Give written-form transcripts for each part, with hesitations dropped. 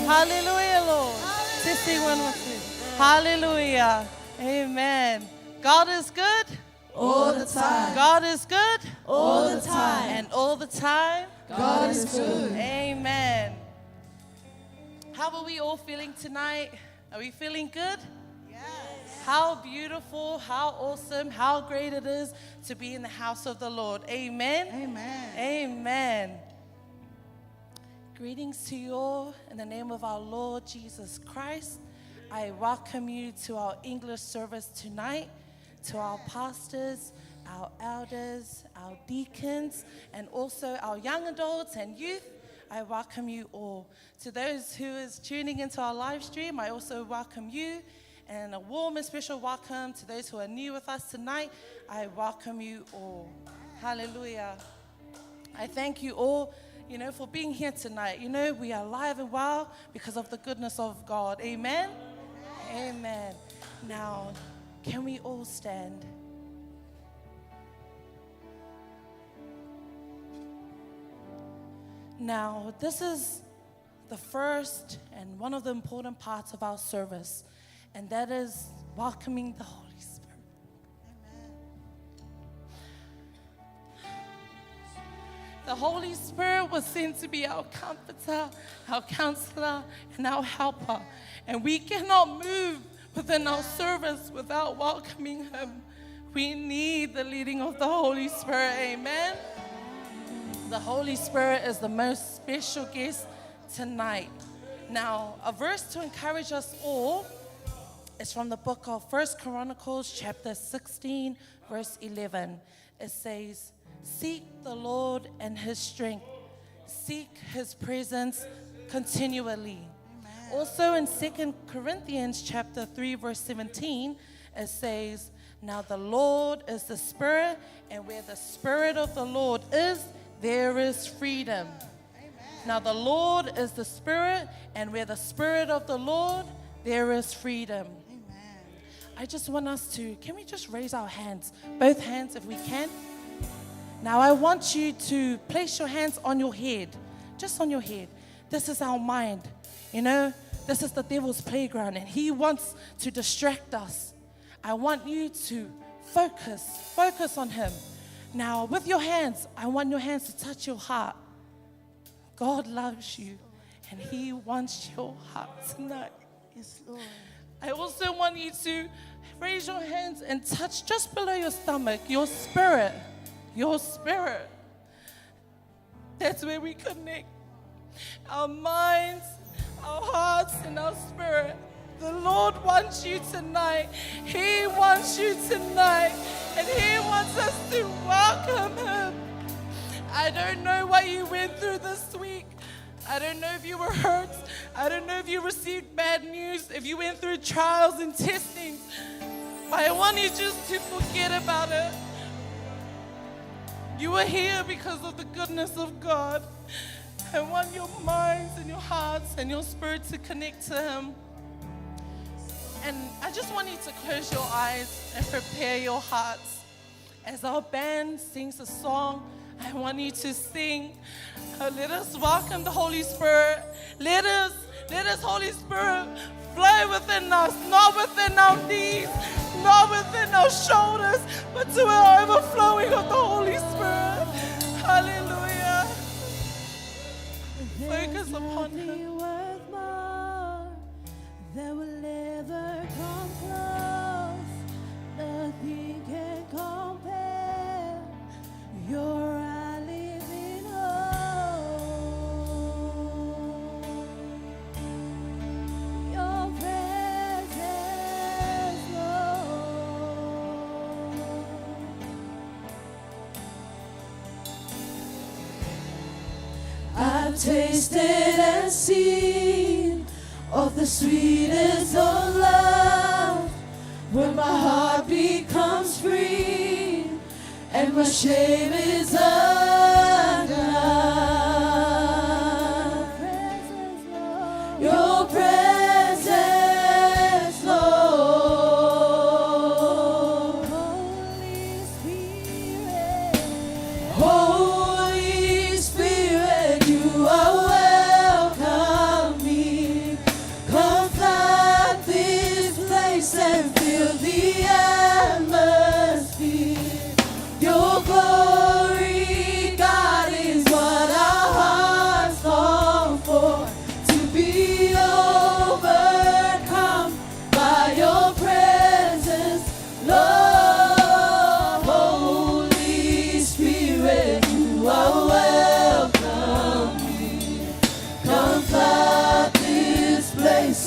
Hallelujah, Lord. Testing one more time. Hallelujah. Amen. God is good. All the time. God is good. All the time. And all the time. God is good. Amen. How are we all feeling tonight? Are we feeling good? Yes. How beautiful, how awesome, how great it is to be in the house of the Lord. Amen. Amen. Amen. Greetings to you all in the name of our Lord Jesus Christ. I welcome you to our English service tonight, to our pastors, our elders, our deacons, and also our young adults and youth. I welcome you all. To those who is tuning into our live stream, I also welcome you. And a warm and special welcome to those who are new with us tonight. I welcome you all. Hallelujah. I thank you all, for being here tonight. We are alive and well because of the goodness of God. Amen? Amen. Now, can we all stand? Now, this is the first and one of the important parts of our service, and that is welcoming the Holy Spirit. The Holy Spirit was sent to be our comforter, our counselor, and our helper. And we cannot move within our service without welcoming Him. We need the leading of the Holy Spirit. Amen. The Holy Spirit is the most special guest tonight. Now, a verse to encourage us all is from the book of 1 Chronicles chapter 16, verse 11. It says, "Seek the Lord and His strength. Seek His presence continually." Amen. Also in 2 Corinthians chapter 3, verse 17, it says, "Now the Lord is the Spirit, and where the Spirit of the Lord is, there is freedom." Amen. Now the Lord is the Spirit, and where the Spirit of the Lord, there is freedom. Amen. I just want us to, can we just raise our hands, both hands if we can? Now I want you to place your hands on your head, just on your head. This is our mind, this is the devil's playground, and he wants to distract us. I want you to focus on him. Now with your hands, I want your hands to touch your heart. God loves you, and He wants your heart tonight. Yes, Lord. I also want you to raise your hands and touch just below your stomach, your spirit. Your spirit. That's where we connect. Our minds, our hearts, and our spirit. The Lord wants you tonight. He wants you tonight. And He wants us to welcome Him. I don't know what you went through this week. I don't know if you were hurt. I don't know if you received bad news, if you went through trials and testings. But I want you just to forget about it. You are here because of the goodness of God. I want your minds and your hearts and your spirit to connect to Him. And I just want you to close your eyes and prepare your hearts. As our band sings a song, I want you to sing. Let us welcome the Holy Spirit. Let us, Holy Spirit, flow within us, not within our knees, not within our shoulders, but to an overflowing of the Holy Spirit. Hallelujah. Focus upon Him. That will never come close. Nothing can compare. You're our living hope. Your presence, Lord. I've tasted and seen of the sweetest of love, when my heart becomes free and my shame is undone. Your presence, Lord. Holy Spirit, Holy Spirit, you are welcome here.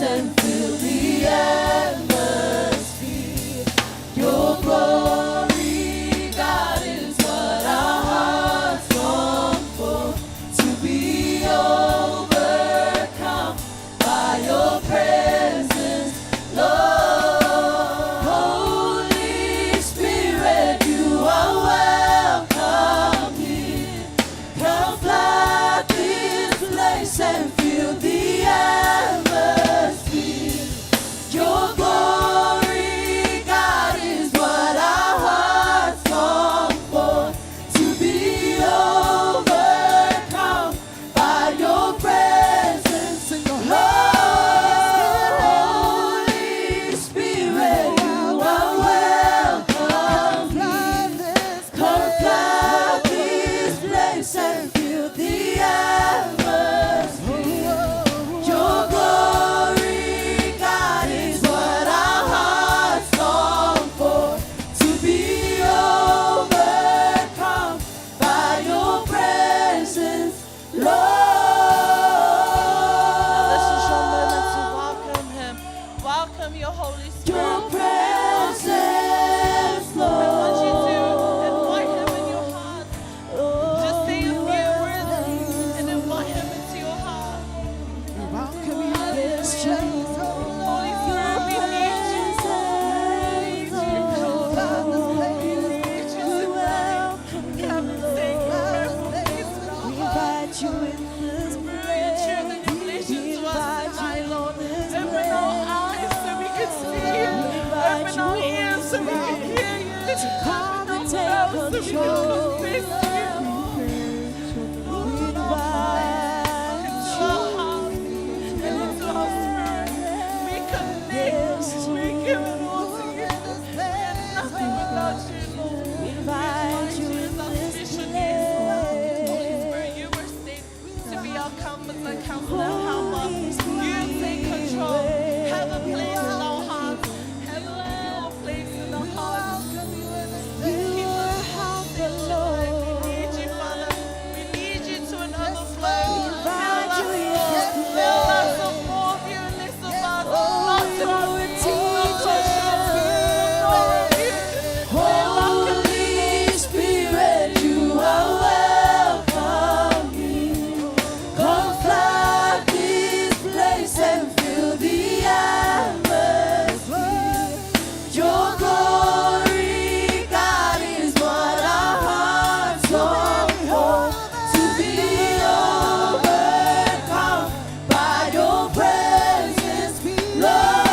place and fill the atmosphere. Your glory, God, is what our hearts long for. To be overcome by your presence, Lord. Holy Spirit, you are welcome here. Come flood this place and fill the atmosphere. Your glory, God, is what our hearts long for. To be overcome by your presence, Lord. Holy Spirit, you are welcome here. Come flood this place and fill the atmosphere. Your glory, God, is what our hearts long for. To be overcome by your presence, This is your moment to Lord. welcome him. Welcome your Holy Your Spirit. presence, I want you to Lord. invite him in your heart. Just say a few words and invite him into your heart. Yes, Jesus. Holy Spirit, we need you. We need you. We need you tonight. Come and take your place in our We heart. invite you in this Spirit, you're the completion to us tonight, Lord. Open our eyes so we can see you. Open our ears so we can hear you. come and Open take our mouths so we can control. confess you. We invite Into our heart and into our spirit. We connect. We give it all to you. And nothing without you, Lord. we invite you in as our this special guest, Lord. Holy place. Spirit, you were sent to be our comforter, counselor, helper. You take control. Have a place in our hearts. Have a pure place in our hearts. You Keep are us help the constant, Lord. We need you, Father. We need you to another flow. invite Fill you, us, yes, Lord. Fill us of more of you and less of us. Not to Oh, be Holy Spirit, you are welcome here. Come flood this place and fill the atmosphere. Your glory, God, is what our hearts long for. To be overcome by your presence, Lord.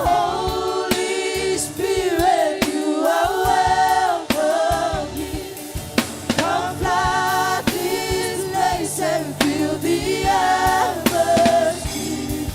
Holy Spirit, you are welcome here. Come flood this place and fill the atmosphere.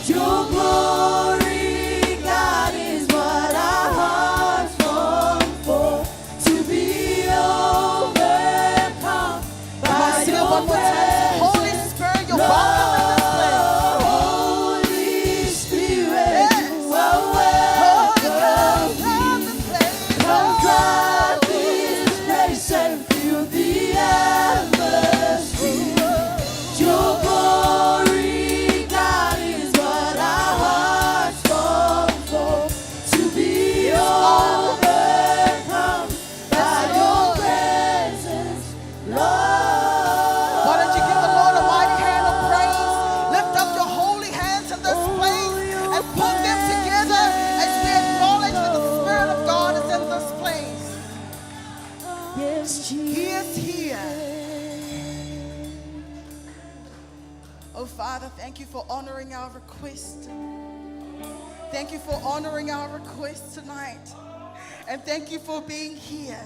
Your glory, God, is what our hearts long for. To be overcome by your presence. Holy Spirit, you're welcome in this place. Holy Spirit, you are welcome here. Come flood this place and fill the atmosphere. Your glory, God, is what our hearts long for. To be overcome by your presence, Lord. Why don't you give the Lord a mighty hand of praise? Lift up your holy hands in this place and put them together as we acknowledge that the Spirit of God is in this place. Yes, He is here. Jesus. Oh, Father, thank you for honoring our request. Thank you for honoring our request tonight. And thank you for being here.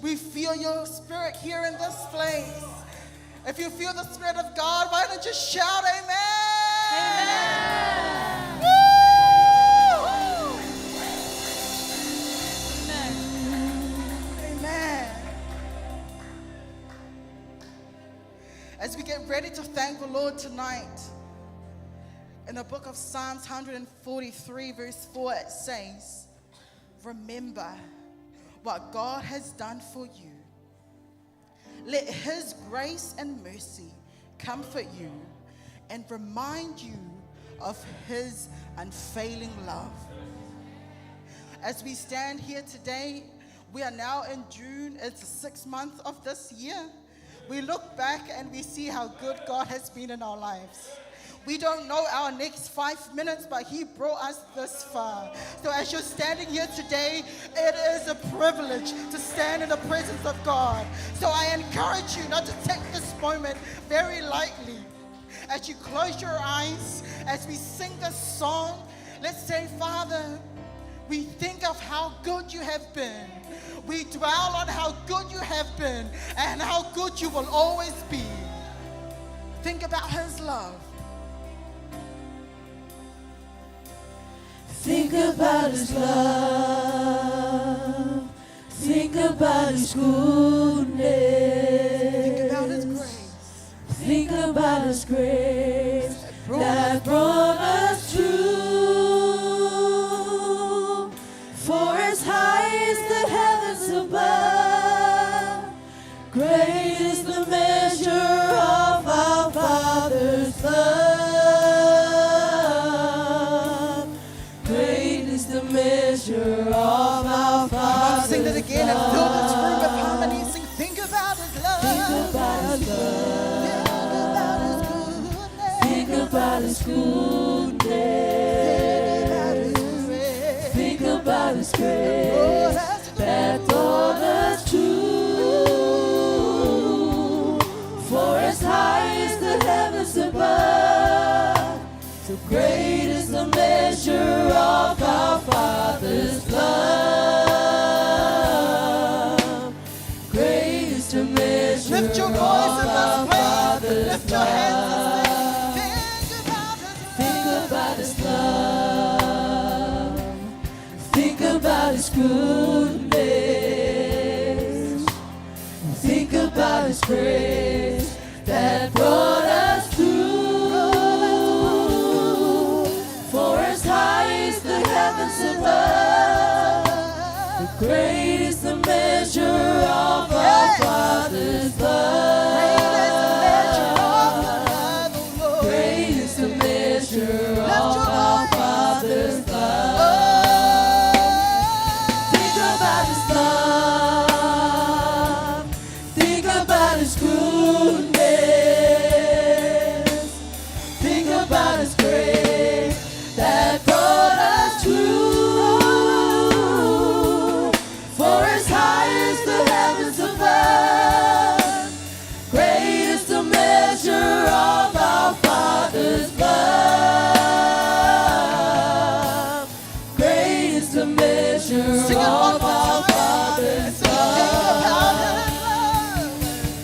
We feel your Spirit here in this place. If you feel the Spirit of God, why don't you shout amen? Woo! Amen. As we get ready to thank the Lord tonight, in the book of Psalms 143 verse 4, it says, remember what God has done for you. Let his grace and mercy comfort you and remind you of His unfailing love. As we stand here today, we are now in June. It's the 6th month of this year. We look back and we see how good God has been in our lives. We don't know our next 5 minutes, but He brought us this far. So as you're standing here today, it is a privilege to stand in the presence of God. So I encourage you not to take this moment very lightly. As you close your eyes, as we sing this song, let's say, Father, we think of how good you have been. We dwell on how good you have been and how good you will always be. Think about His love. Think about His love. Think about His goodness. Think about His grace. Think about His grace that brought us through. For as high as the heavens above, great is the measure of our Father's love. Great is the measure of our Father's Sing that again and fill this room with harmony. Sing, think about His love. Think about His love. Think about His goodness. Think about His grace that brought us through. For as high as the heavens above, so great is the measure of our Father's love. Great is the measure Lift your of voice in our this place. Father's Lift your hands love. and sing. Think about His goodness. Think about His grace that brought us through. For as high as the heavens above, the great is the measure of our Father's love. Great is the measure of our Father's love. Think about His love. Think about His goodness. Think about His grace that brought us through. For as high as the heavens above, great is the measure of our Father's love. Great is the measure Sing it one of more our time. Father's Sing, love.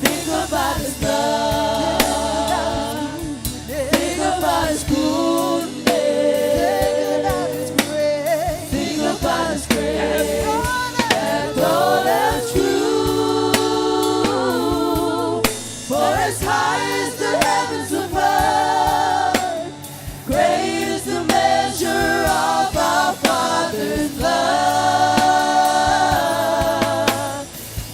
think about His love. Think about His love. Think about His goodness. Think about His grace that brought us through. For as high as the heavens above, great is the measure of our Father's love.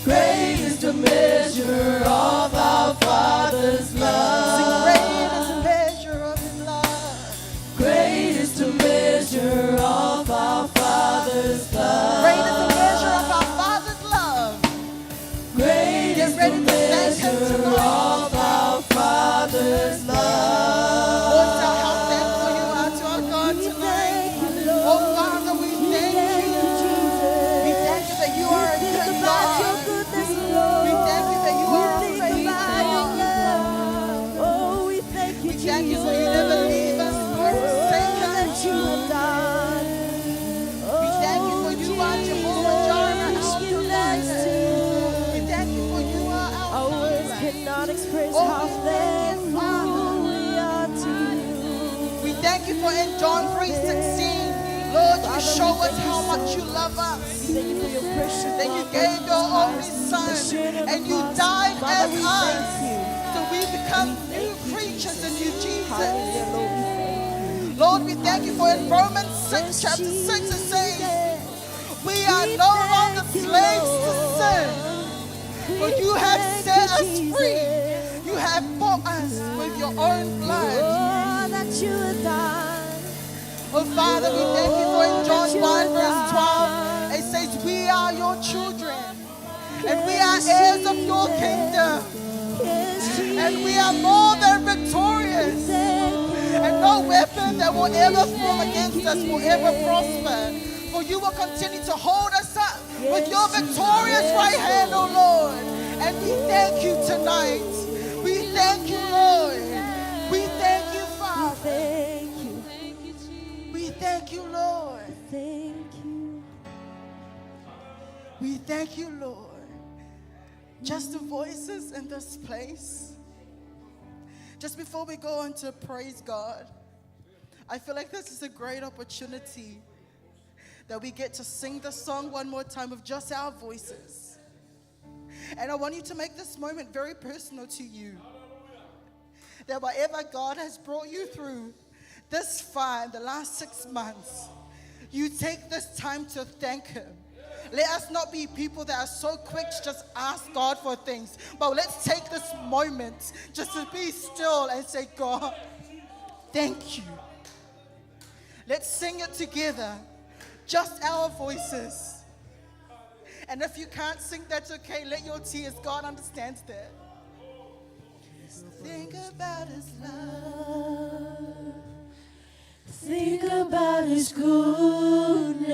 Great is the measure of our Father's love. Great is the measure of His love. Great is the measure of our Father's love. Great is the measure of our Father's love. Great is the ready to thank Him measure tonight. of our Father's love. Lord, tell how thankful you are to our God tonight. Oh, Father, we thank you. We thank you that you are a good God. We thank you that you are a faithful God. We thank We thank you for you never leave us nor forsake us. We thank you for you are Jehovah Jireh, our provider. We thank you for you are our words Father. cannot express Oh, how we thank you, thankful Father. we are to you. We thank you for in John 3:16, Lord, you show us how much you love us. Thank you for your precious That you love gave for your us. only Son Shed on and the you cross. died Father, as we us. thank you. So we become new creatures in you, Jesus. Hallelujah, Lord, we thank you. Lord, we thank you for in Romans 6, chapter 6, it says, we are no longer slaves to sin, for you have set us free. You have bought us with your own blood. Oh, that you have done. are heirs of your kingdom. And we are more than victorious. And no weapon that will ever form against us will ever prosper. For you will continue to hold us up with your victorious right hand, oh Lord. And we thank you tonight. We thank you, Lord. We thank you, Father. We thank you, Lord. We thank you, Lord. Just the voices in this place. Just before we go on to praise God, I feel like this is a great opportunity that we get to sing the song one more time with just our voices. And I want you to make this moment very personal to you. That whatever God has brought you through this far in the last 6 months, you take this time to thank Him. Let us not be people that are so quick to just ask God for things, but let's take this moment just to be still and say, God, thank you. Let's sing it together, just our voices. And if you can't sing, that's okay. Let your tears, God understands that. Think about His love. Think about His goodness.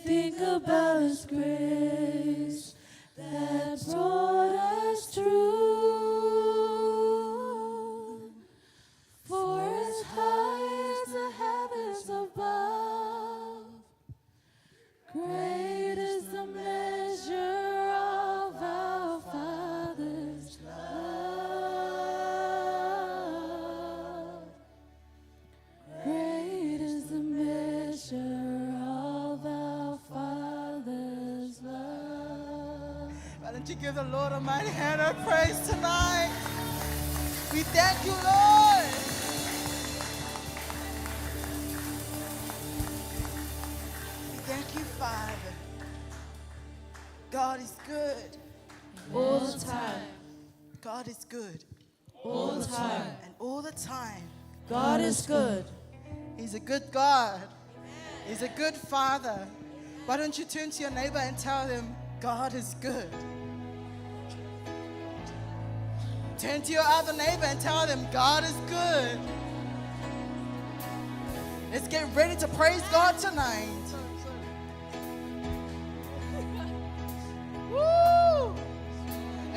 Think about His grace that brought us through. For as high as the heavens above, great is the measure of our Father's love. Great is the measure of our Father's love. Why don't you give the Lord a mighty hand of praise tonight? We thank you, Lord. We thank you, Father. God is good. All the time, God is good. all the time. And all the time, God is good. He's a good God. He's a good Father. Why don't you turn to your neighbor and tell him, God is good. Turn to your other neighbor and tell them, God is good. Let's get ready to praise God tonight. Woo! Are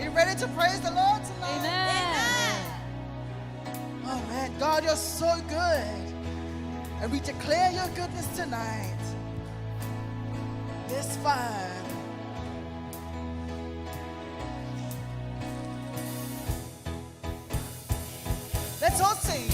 you ready to praise the Lord tonight? Amen. Oh man, God, you're so good. And we declare your goodness tonight. Yes, Father. Let's all sing.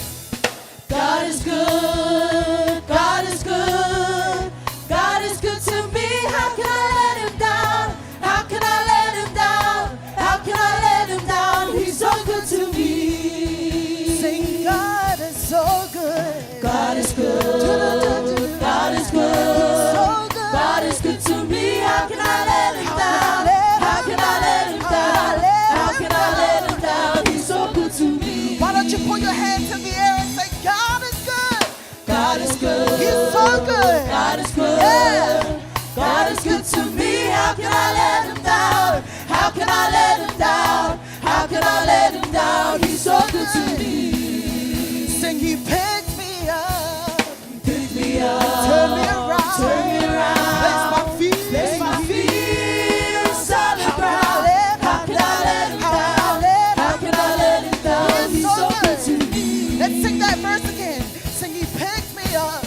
God is good. God is good. God is good to me. How can I let Him down? How can I let Him down? How can I let Him down? He's so good to me. Sing, God is so good. God is good. God is good. So good. God is good to me. How can I let Him down? How can I let Him down? How can I let Him down? He's so good to me. Why don't you put your hands in the air and say, God is good. God is good. He's so good. God is good. Yeah. God is good to me. How can I let Him down? How can I let Him down? How can I let Him down? He's so good to me. Sing, He picked me up. Pick me up. Turn me around. Turn me around. Place my feet. Place my feet on solid How can I ground. let How can I let Him down? How can I let Him down? He's so good to me. Let's sing that verse again. Sing, He picked me up.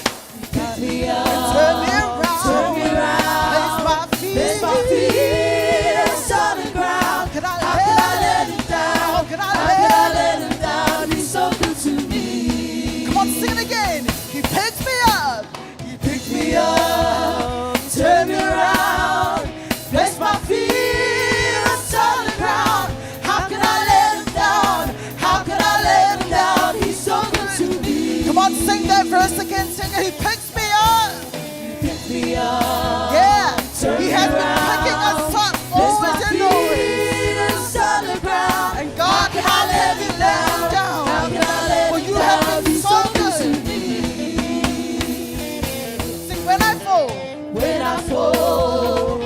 Pick me up. Turn me around. Turn me around. Place my feet. Place my feet on solid ground. Can I How can I let Him down? How can I How can I let Him down? He's so good to me. Come on, sing it again. He picked me up. He picked me up, turn me around, place my feet on solid ground. How can I let Him down? How can I let Him down? He's so good to me. Come on, sing that verse again. Sing it. He picked me up. He picked me up, Yeah. turn He me has been around, picking us up place my always and always. feet on solid ground. And God, How can I let Him down? How can I let For Him you have down? been He's so so good good. to me. Sing, when I fall. When I fall,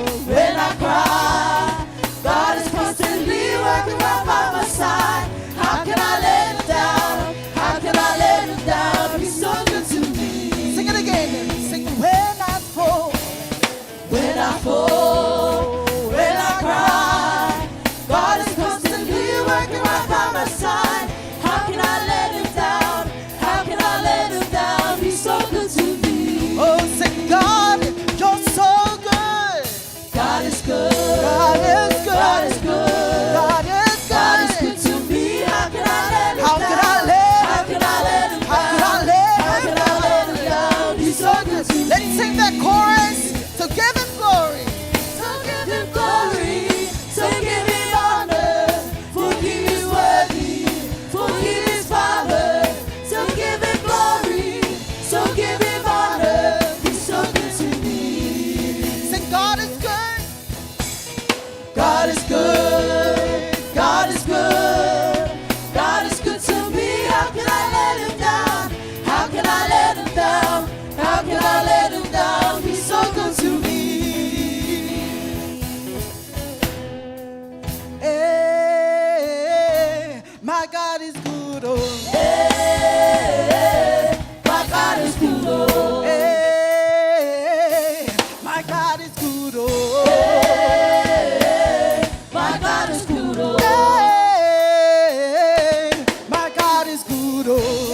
is good, oh.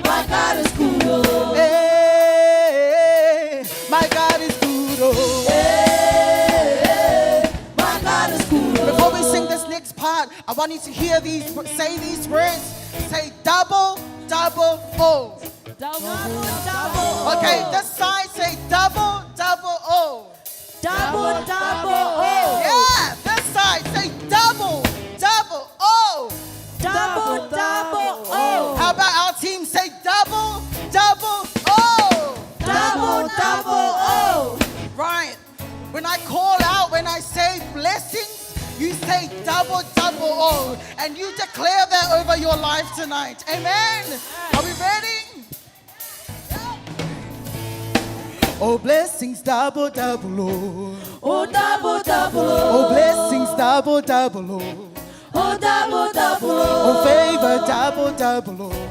My God is good, oh. Hey, my God is good, oh. My God is good, oh. Before we sing this next part, I want you to hear say these words. Say double, double, oh. Double, double, Okay, this side say double, double, oh. double, double, oh. Yeah, this side say double, double, oh. Double, double, oh. How about our team say double, double, oh. Double, double, oh. Right. When I call out, when I say blessings, you say double, double, oh. And you declare that over your life tonight. Amen. Are we ready? Oh, blessings double, double, oh. Oh, double, double, Oh, oh. blessings double, double, oh. Oh, double, double, Oh, oh. favor double, double, oh.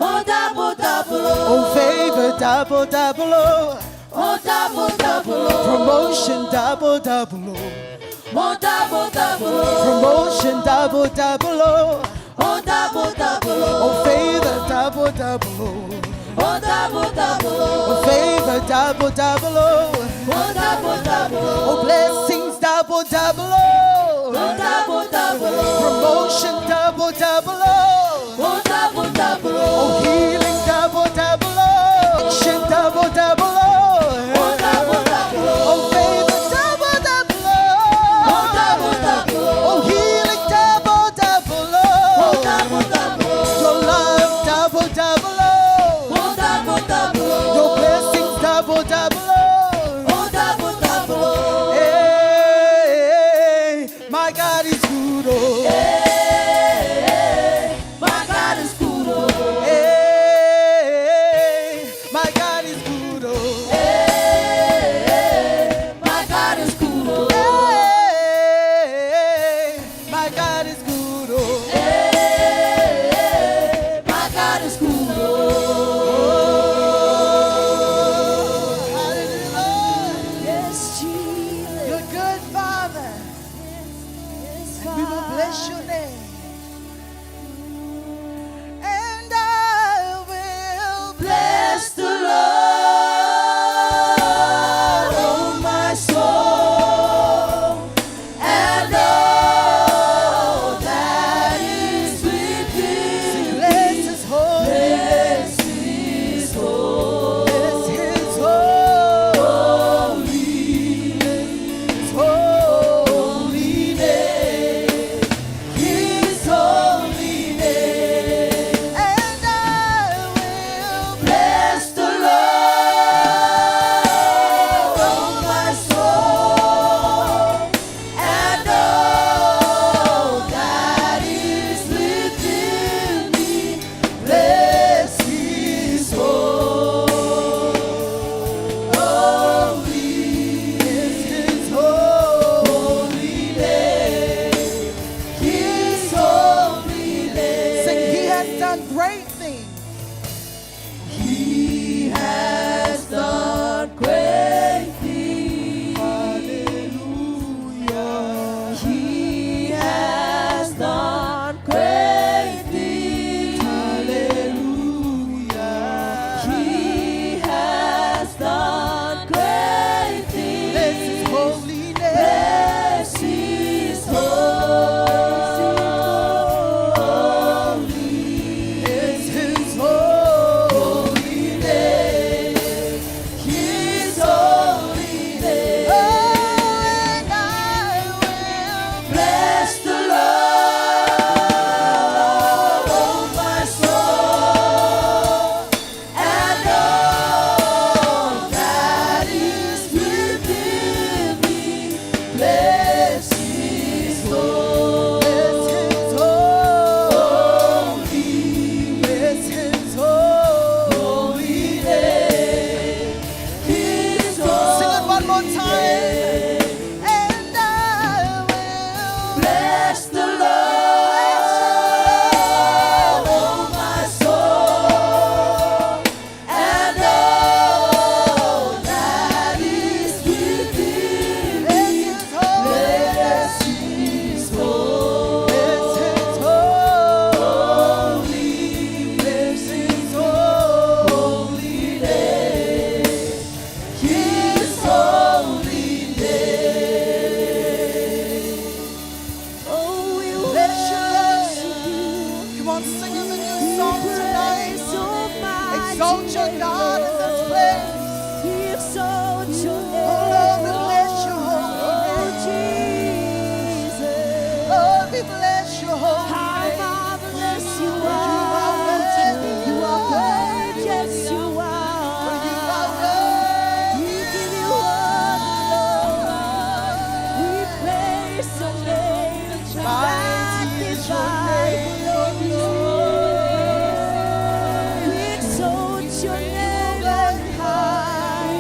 Oh, double, double, oh. Oh, favor double, double, oh. Oh, double, double, oh. Promotion double, double, oh. Oh, double, double, oh. Promotion double, double, oh. Oh, double, double, Oh, oh. favor double, double, oh. Oh, double, double, Oh, oh. favor double, double, oh. Oh, double, double, oh. Oh, blessings double, double, oh. Oh, double, double, oh. Promotion double, double, oh. Oh, double, double, Oh, oh. healing double, double, oh. Action double, double, oh. Oh, double, double, oh. Oh, favor double, double, oh. Oh, double, double, oh. Oh, healing double, double, oh. Oh, double, double, oh. Your love double, double, oh. Oh, double, double, oh. Your blessings double, double, oh. Oh, double, double, oh. Hey, my God is good, oh. Hey, my God is good, oh. Hey, my God is good, oh. Hey, my God is good, oh. Hey, my God is good, oh. Hey, my God is good, oh. Hallelujah. Yes, Jesus. You're good, Father. Yes, We will bless your name. And I will Bless the Lord, oh my soul, and all that is within me. bless his holy Bless His holy Bless his holy name. His holy name. and I will Bless the Lord, oh my soul, and all that is within me. Bless His holy name. His holy name. sing. He has done great things. He has done great things. Hallelujah. He has done great things. Hallelujah. He has done great things. Bless his holy name. Bless His holy It's on, sing him a new song tonight. Praise Exalt your God in this place. We exalt your name. Oh Lord, we bless your holy name. Jesus. Lord, we bless your holy How name. marvelous you For you are. are worthy. You are great, yes you For are. you are worthy. We give you all the glory. We praise your name. Mighty is your Magnify name, your name. We exalt your name on high.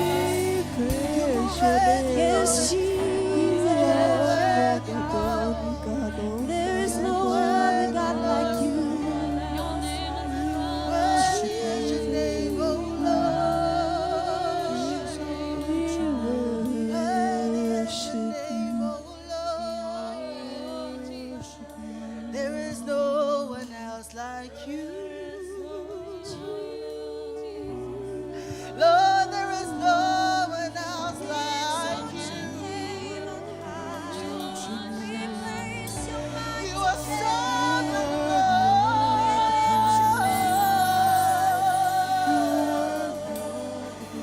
Yes, Jesus. There is no other God like you. Worthy is your name, oh Lord. Worthy is your name, oh Lord. There is no one else like you. Lord, there is no one else like you. You are sovereign, Lord.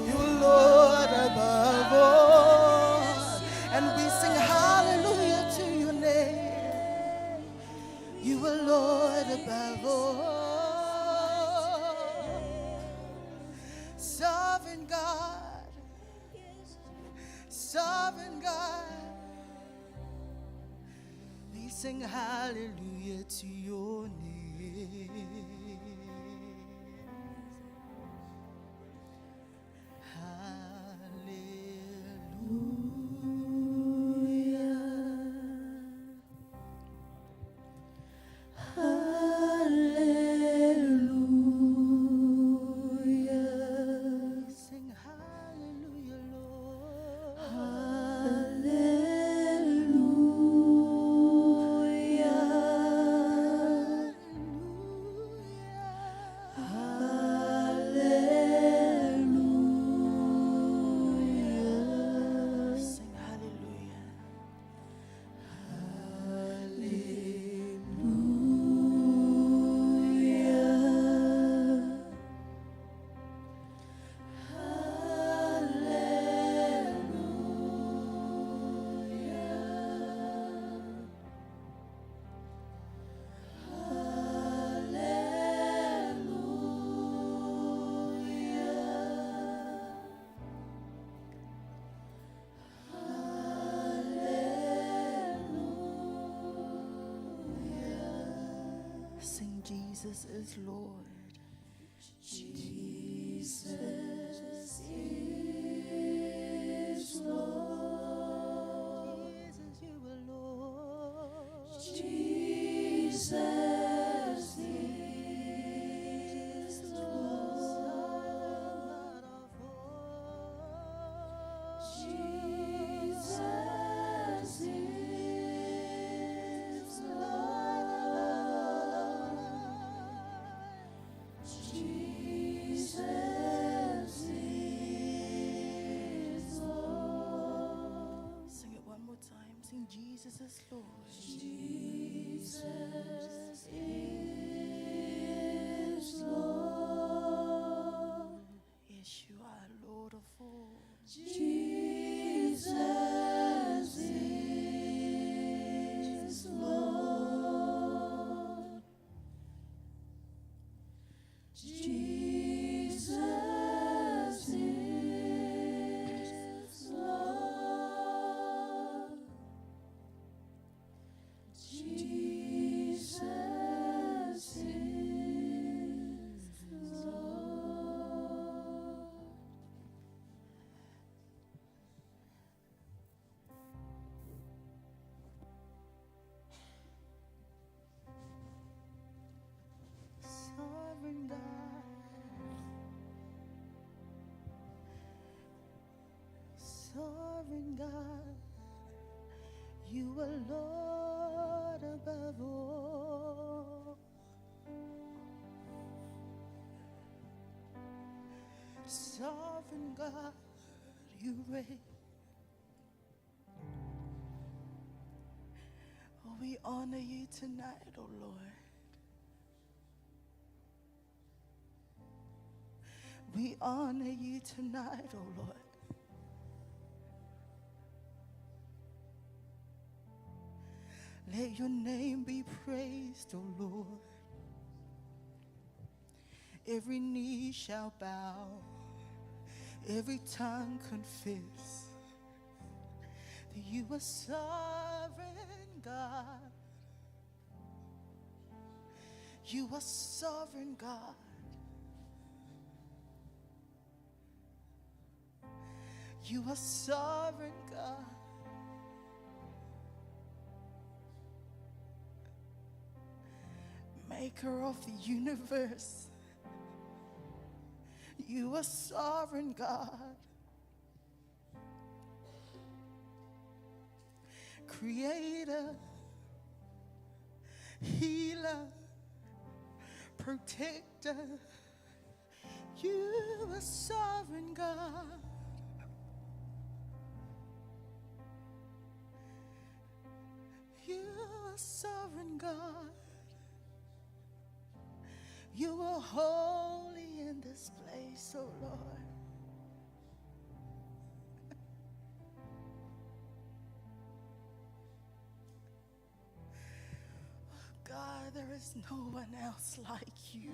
You are Lord above all. And we sing hallelujah to your name. You are Lord above all. Sovereign God, sovereign God. We sing hallelujah to your name. Hallelujah. Sing hallelujah, Lord. Hallelujah. Hallelujah. Sing hallelujah. Hallelujah. Sing Jesus is Lord. Jesus is Lord. Jesus, you are Lord. Jesus is Lord. Jesus is Lord. Jesus is Lord. Sing it one more time. Sing Jesus is Lord. Jesus is Lord. Yes, you are Lord of all. Jesus is Lord. Jesus is Lord. Jesus is Lord. Sovereign God. Sovereign God. You are Lord above all. Sovereign God, you reign. Oh, we honor you tonight, oh Lord. honor you tonight, oh Lord. Let your name be praised, oh Lord. Every knee shall bow, every tongue confess that you are sovereign God. You are sovereign God. You are sovereign God. Maker of the universe. You are sovereign God. Creator, healer, protector. You are sovereign God. You are sovereign God. You are holy in this place, oh Lord. God, there is no one else like you.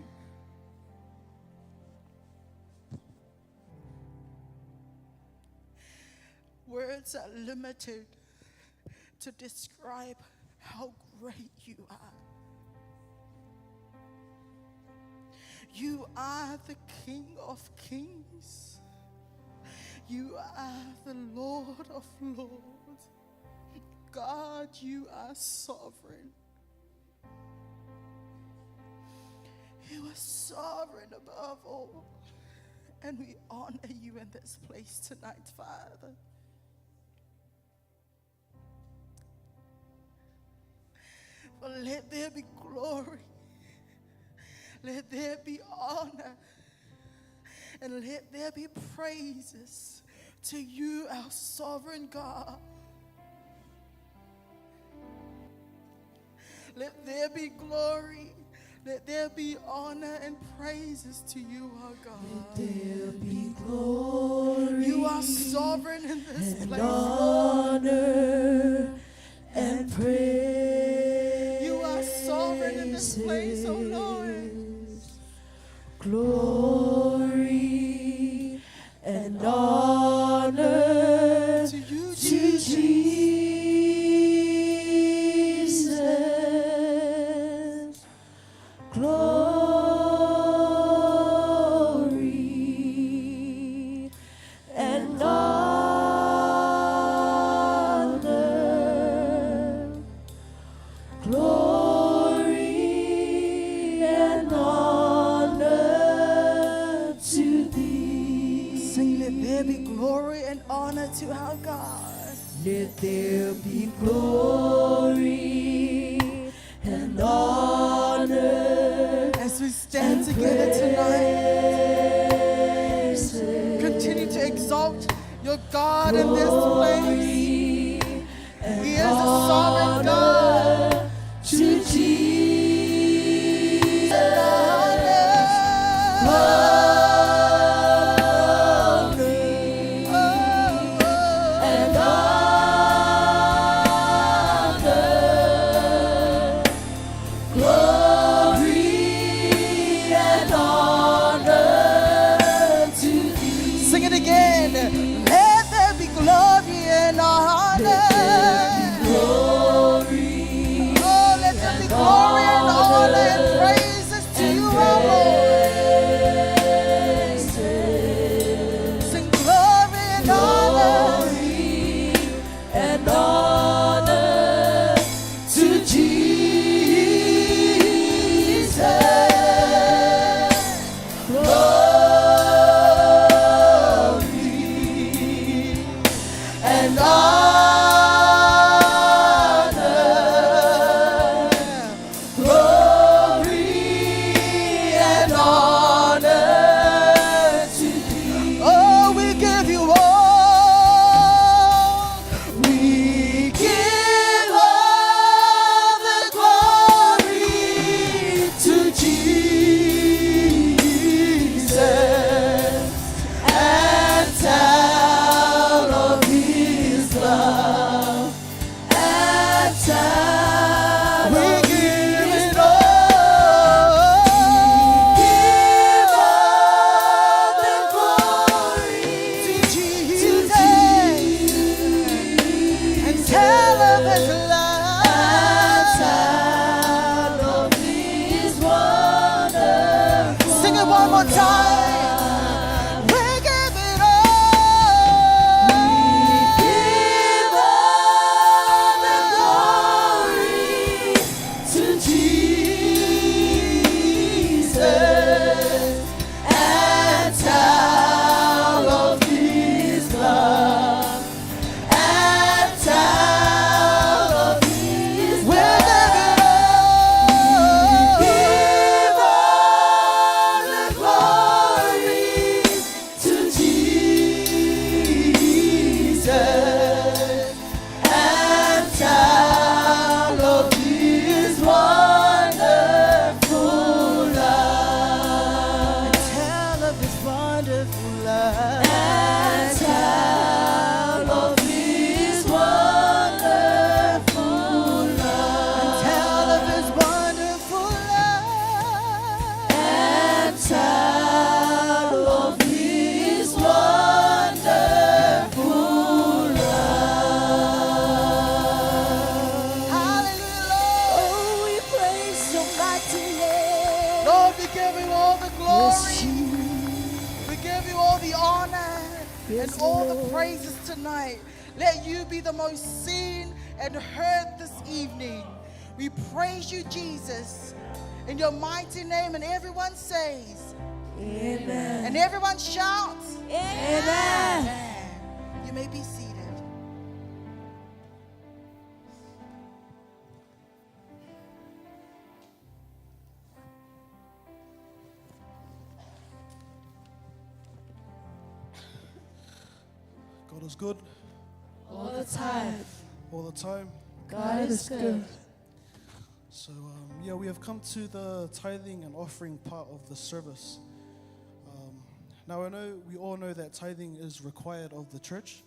Words are limited to describe how great you are. You are the King of Kings. You are the Lord of Lords. God, you are sovereign. You are sovereign above all. And we honor you in this place tonight, Father. For let there be glory. Let there be honor, and let there be praises to you, our sovereign God. Let there be glory, let there be honor and praises to you, our God. Let there be glory. You are sovereign in this and place. honor and praise. You are sovereign in this place, oh Lord. Glory and honor To you, to Jesus. Jesus. Glory and honor. Glory and honor to thee. Sing, let there be glory and honor to our God. Let there be glory and honor As we stand together tonight, continue to exalt your God in this place. He is a sovereign God. to Jesus. Glory and honor. Glory and honor to thee. Sing it again. Let there be glory and honor. one more time. We give it all. Give all the glory to Jesus and tell of His love and tell of His We love. give it all. Give all the glory to Jesus and tell of His wonderful love. Tell of His wonderful love. And tell of His wonderful love. Tell of His wonderful love. And tell of His wonderful love. Hallelujah, Oh, we praise Your mighty name. Lord. We give you all the Yes, glory. We give you all the honor and all the praises tonight. Let you be the most seen and heard this evening. We praise you, Jesus, in your mighty name. And everyone says, Amen. and everyone shouts, Amen. Amen. You may be seated. God is good All the time. all the time. God is good. So, yeah, we have come to the tithing and offering part of the service. Now, we all know that tithing is required of the church,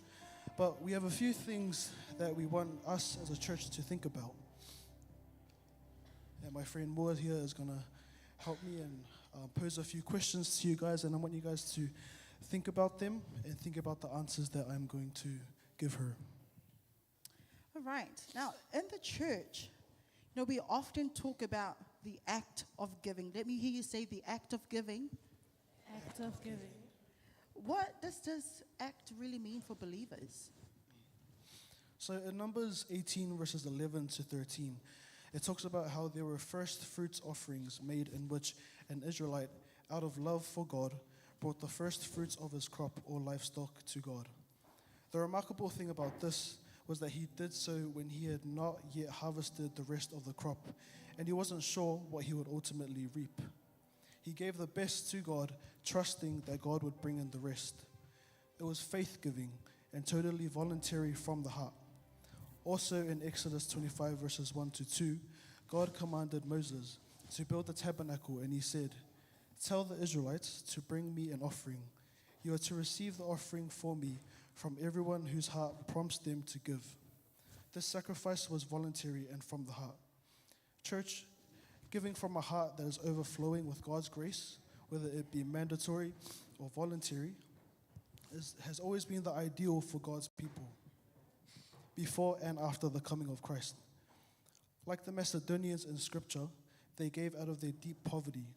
but we have a few things that we want us as a church to think about. And my friend Moore here is going to help me and pose a few questions to you guys, and I want you guys to think about them and think about the answers that I'm going to give her. All right. Now, in the church, we often talk about the act of giving. Let me hear you say the act of giving. Act of giving. What does this act really mean for believers? So in Numbers 18 verses 11 to 13, it talks about how there were first fruits offerings made in which an Israelite, out of love for God, brought the first fruits of his crop or livestock to God. The remarkable thing about this was that he did so when he had not yet harvested the rest of the crop, and he wasn't sure what he would ultimately reap. He gave the best to God, trusting that God would bring in the rest. It was faith-giving and totally voluntary from the heart. Also in Exodus 25 verses 1 to 2, God commanded Moses to build the tabernacle, and he said, "Tell the Israelites to bring me an offering. You are to receive the offering for me from everyone whose heart prompts them to give." This sacrifice was voluntary and from the heart. Church, giving from a heart that is overflowing with God's grace, whether it be mandatory or voluntary, has always been the ideal for God's people, before and after the coming of Christ. Like the Macedonians in Scripture, they gave out of their deep poverty.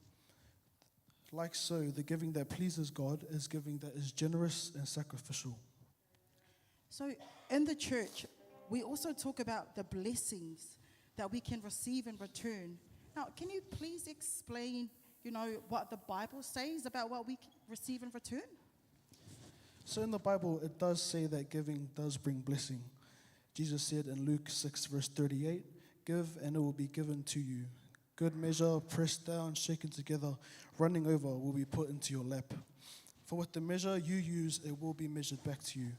Like so, the giving that pleases God is giving that is generous and sacrificial. So in the church, we also talk about the blessings that we can receive in return. Now, can you please explain, what the Bible says about what we receive in return? So in the Bible, it does say that giving does bring blessing. Jesus said in Luke 6 verse 38, "Give and it will be given to you. Good measure, pressed down, shaken together, running over will be put into your lap. For with the measure you use, it will be measured back to you."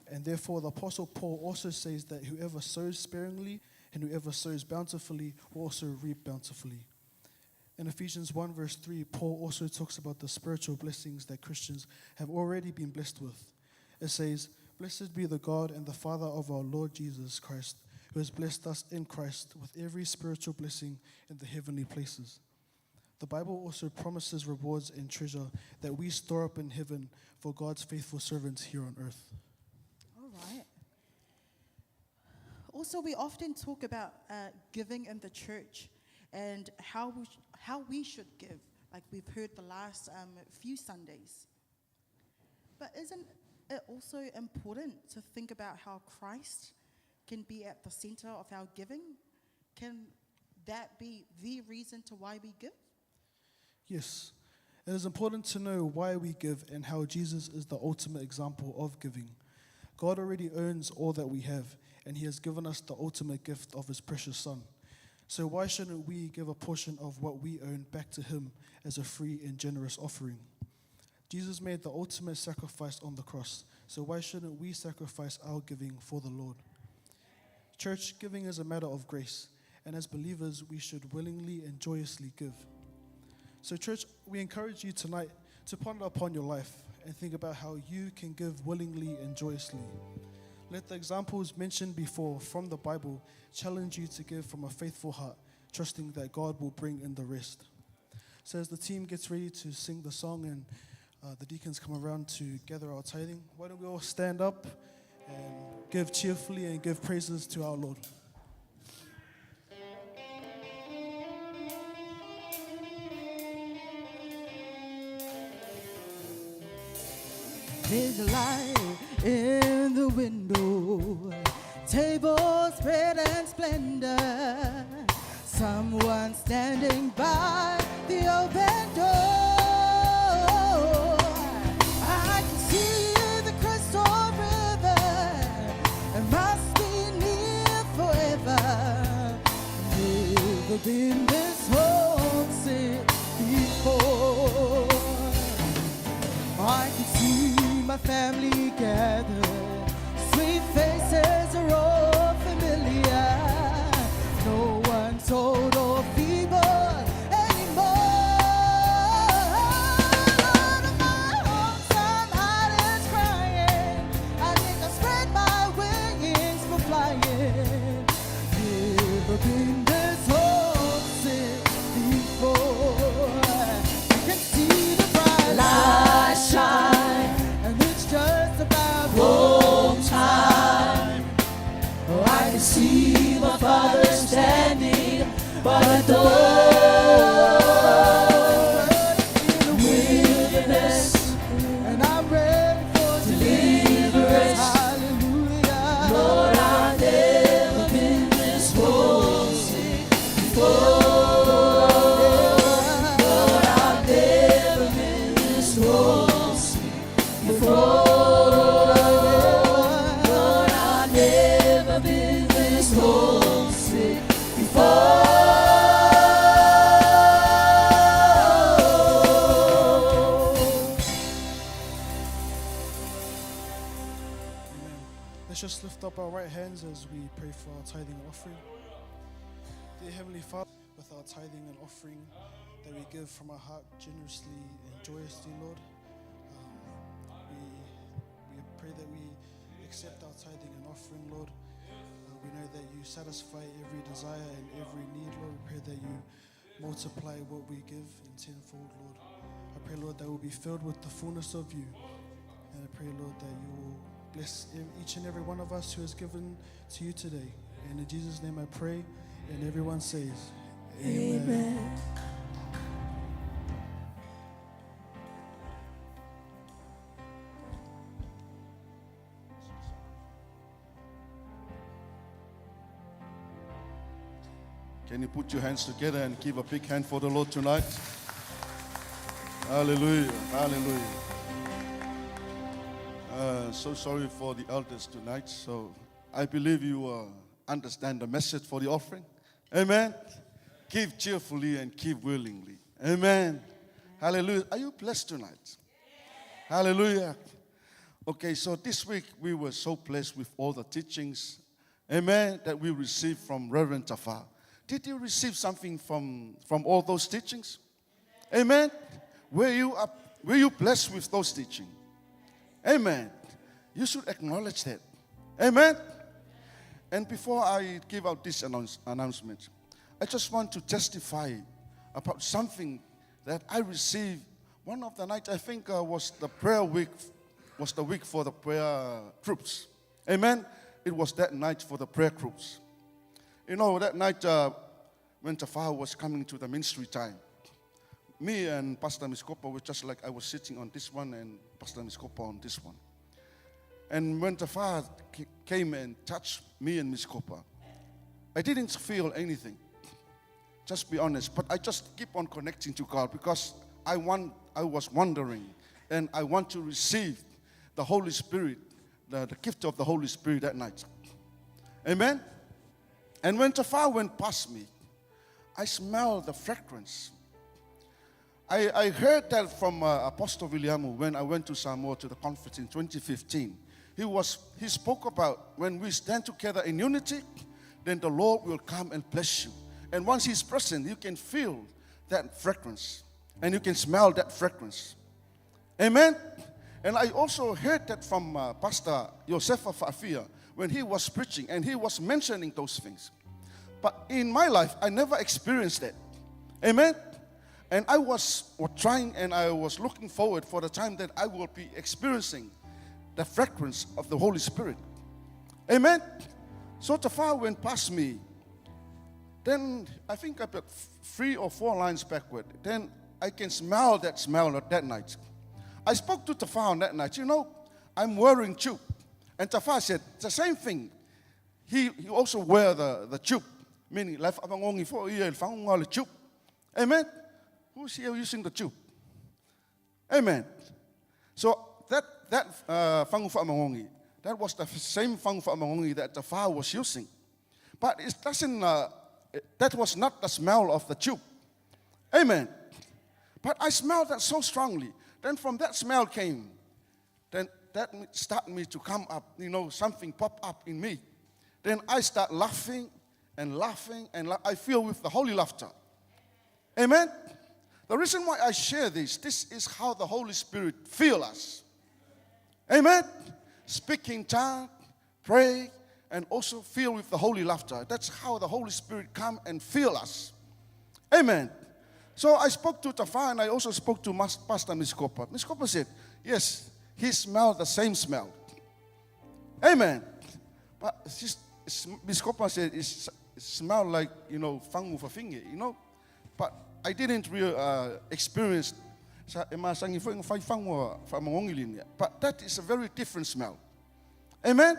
And therefore the Apostle Paul also says that whoever sows sparingly and whoever sows bountifully will also reap bountifully. In Ephesians 1 verse 3, Paul also talks about the spiritual blessings that Christians have already been blessed with. It says, "Blessed be the God and the Father of our Lord Jesus Christ, who has blessed us in Christ with every spiritual blessing in the heavenly places." The Bible also promises rewards and treasure that we store up in heaven for God's faithful servants here on earth. All right. Also, we often talk about giving in the church and how we should give. like we've heard the last few Sundays. But isn't it also important to think about how Christ can be at the center of our giving? Can that be the reason to why we give? Yes, it is important to know why we give and how Jesus is the ultimate example of giving. God already owns all that we have, and he has given us the ultimate gift of his precious Son. So why shouldn't we give a portion of what we own back to him as a free and generous offering? Jesus made the ultimate sacrifice on the cross, so why shouldn't we sacrifice our giving for the Lord? Church, giving is a matter of grace, and as believers, we should willingly and joyously give. So church, we encourage you tonight to ponder upon your life and think about how you can give willingly and joyously. Let the examples mentioned before from the Bible challenge you to give from a faithful heart, trusting that God will bring in the rest. So as the team gets ready to sing the song and the deacons come around to gather our tithing, why don't we all stand up and give cheerfully and give praises to our Lord. There's a light in the window, table spread and splendor. Someone standing by the open door. I can see the crystal river. It must be near forever. Never been this homesick before. I can see my family gathered, sweet faces are all familiar. No one told or feeble anymore. Lord of my home, somebody's crying. I think I spread my wings for flying. Never been this homesick before. You can see the bright light shine, and it's just about home time. Oh, I can see my father standing by the door. In the wilderness, and I'm ready for deliverance. Hallelujah. Lord, I've never been this homesick before. Lord, I've never been this homesick before. Lord, I've never been this homesick before. Amen. Let's just lift up our right hands as we pray for our tithing and offering. Dear Heavenly Father, with our tithing and offering that we give from our heart generously and joyously, Lord, we pray that we accept our tithing and offering, Lord. We know that you satisfy every desire and every need, Lord. We pray that you multiply what we give in tenfold, Lord. I pray, Lord, that we'll be filled with the fullness of you. And I pray, Lord, that you will bless each and every one of us who has given to you today. And in Jesus' name I pray, and everyone says, Amen. Can you put your hands together and give a big hand for the Lord tonight? Hallelujah. Hallelujah. So sorry for the elders tonight. So I believe you understand the message for the offering. Amen. Give cheerfully and give willingly. Amen. Hallelujah. Are you blessed tonight? Hallelujah. Okay, so this week we were so blessed with all the teachings, amen, that we received from Reverend Tafar. Did you receive something from all those teachings? Amen. Were you blessed with those teachings? Amen. You should acknowledge that. Amen. And before I give out this announcement, I just want to testify about something that I received one of the nights. I think was the prayer week, was the week for the prayer groups. Amen. It was that night for the prayer groups. You know, that night when Tafar was coming to the ministry time, me and Pastor Miskopa were just like I was sitting on this one and Pastor Miskopa on this one. And when the fire came and touched me and Miskopa, I didn't feel anything. Just be honest. But I just keep on connecting to God because I was wondering and I want to receive the Holy Spirit, the gift of the Holy Spirit that night. Amen? And when the fire went past me, I smelled the fragrance. I heard that from Apostle William when I went to Samoa to the conference in 2015. He spoke about when we stand together in unity, then the Lord will come and bless you. And once He's present, you can feel that fragrance. And you can smell that fragrance. Amen? And I also heard that from Pastor Josefa Fafia when he was preaching and he was mentioning those things. But in my life, I never experienced that. Amen? And I was trying and I was looking forward for the time that I will be experiencing the fragrance of the Holy Spirit. Amen? So the fire went past me. Then I think about 3 or 4 lines backward. Then I can smell that night. I spoke to Tafar on that night. You know, I'm wearing tube. And Tafar said, the same thing. He also wear the tube. Meaning, life abangongi for year the tube. Amen? Who's here using the tube? Amen. So that fangu fa'amangongi, that was the same fangu fa'amangongi that Tafar was using. But it doesn't, that was not the smell of the tube. Amen. But I smelled that so strongly. Then from that smell came, then that started me to come up, you know, something pop up in me. Then I start laughing and laughing and I feel with the holy laughter. Amen. The reason why I share this is how the Holy Spirit feels us. Amen. Speak in tongue, pray, and also feel with the holy laughter. That's how the Holy Spirit come and feel us. Amen. So I spoke to Tafar and I also spoke to Pastor Miskopa. Miskopa said, yes, he smelled the same smell. Amen. But Miskopa said it smelled like, you know, fangu fafinge, you know. But I didn't really experience. But that is a very different smell. Amen.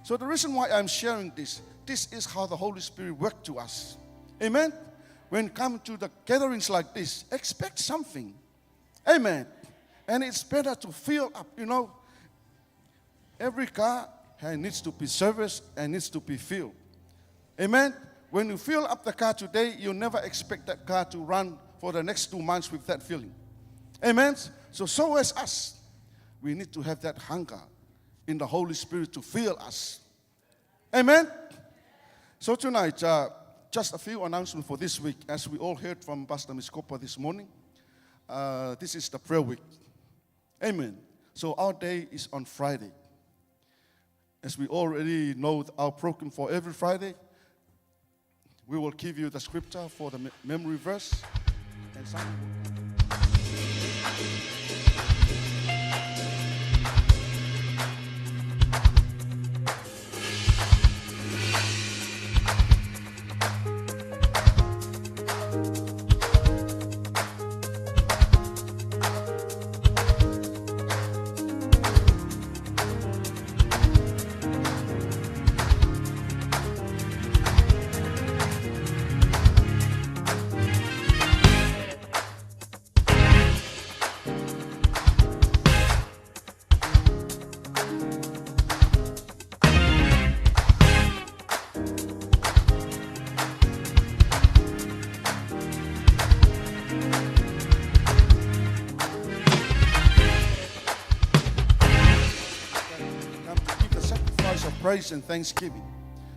So the reason why I'm sharing this is how the Holy Spirit works to us. Amen. When come to the gatherings like this, expect something. Amen. And it's better to fill up, you know. Every car needs to be serviced and needs to be filled. Amen. When you fill up the car today, you never expect that car to run for the next 2 months with that filling. Amen. So as us, we need to have that hunger in the Holy Spirit to fill us. Amen. So tonight, just a few announcements for this week. As we all heard from Pastor Miskopa this morning, this is the prayer week. Amen. So our day is on Friday. As we already know our program for every Friday, we will give you the scripture for the memory verse. And some praise and thanksgiving.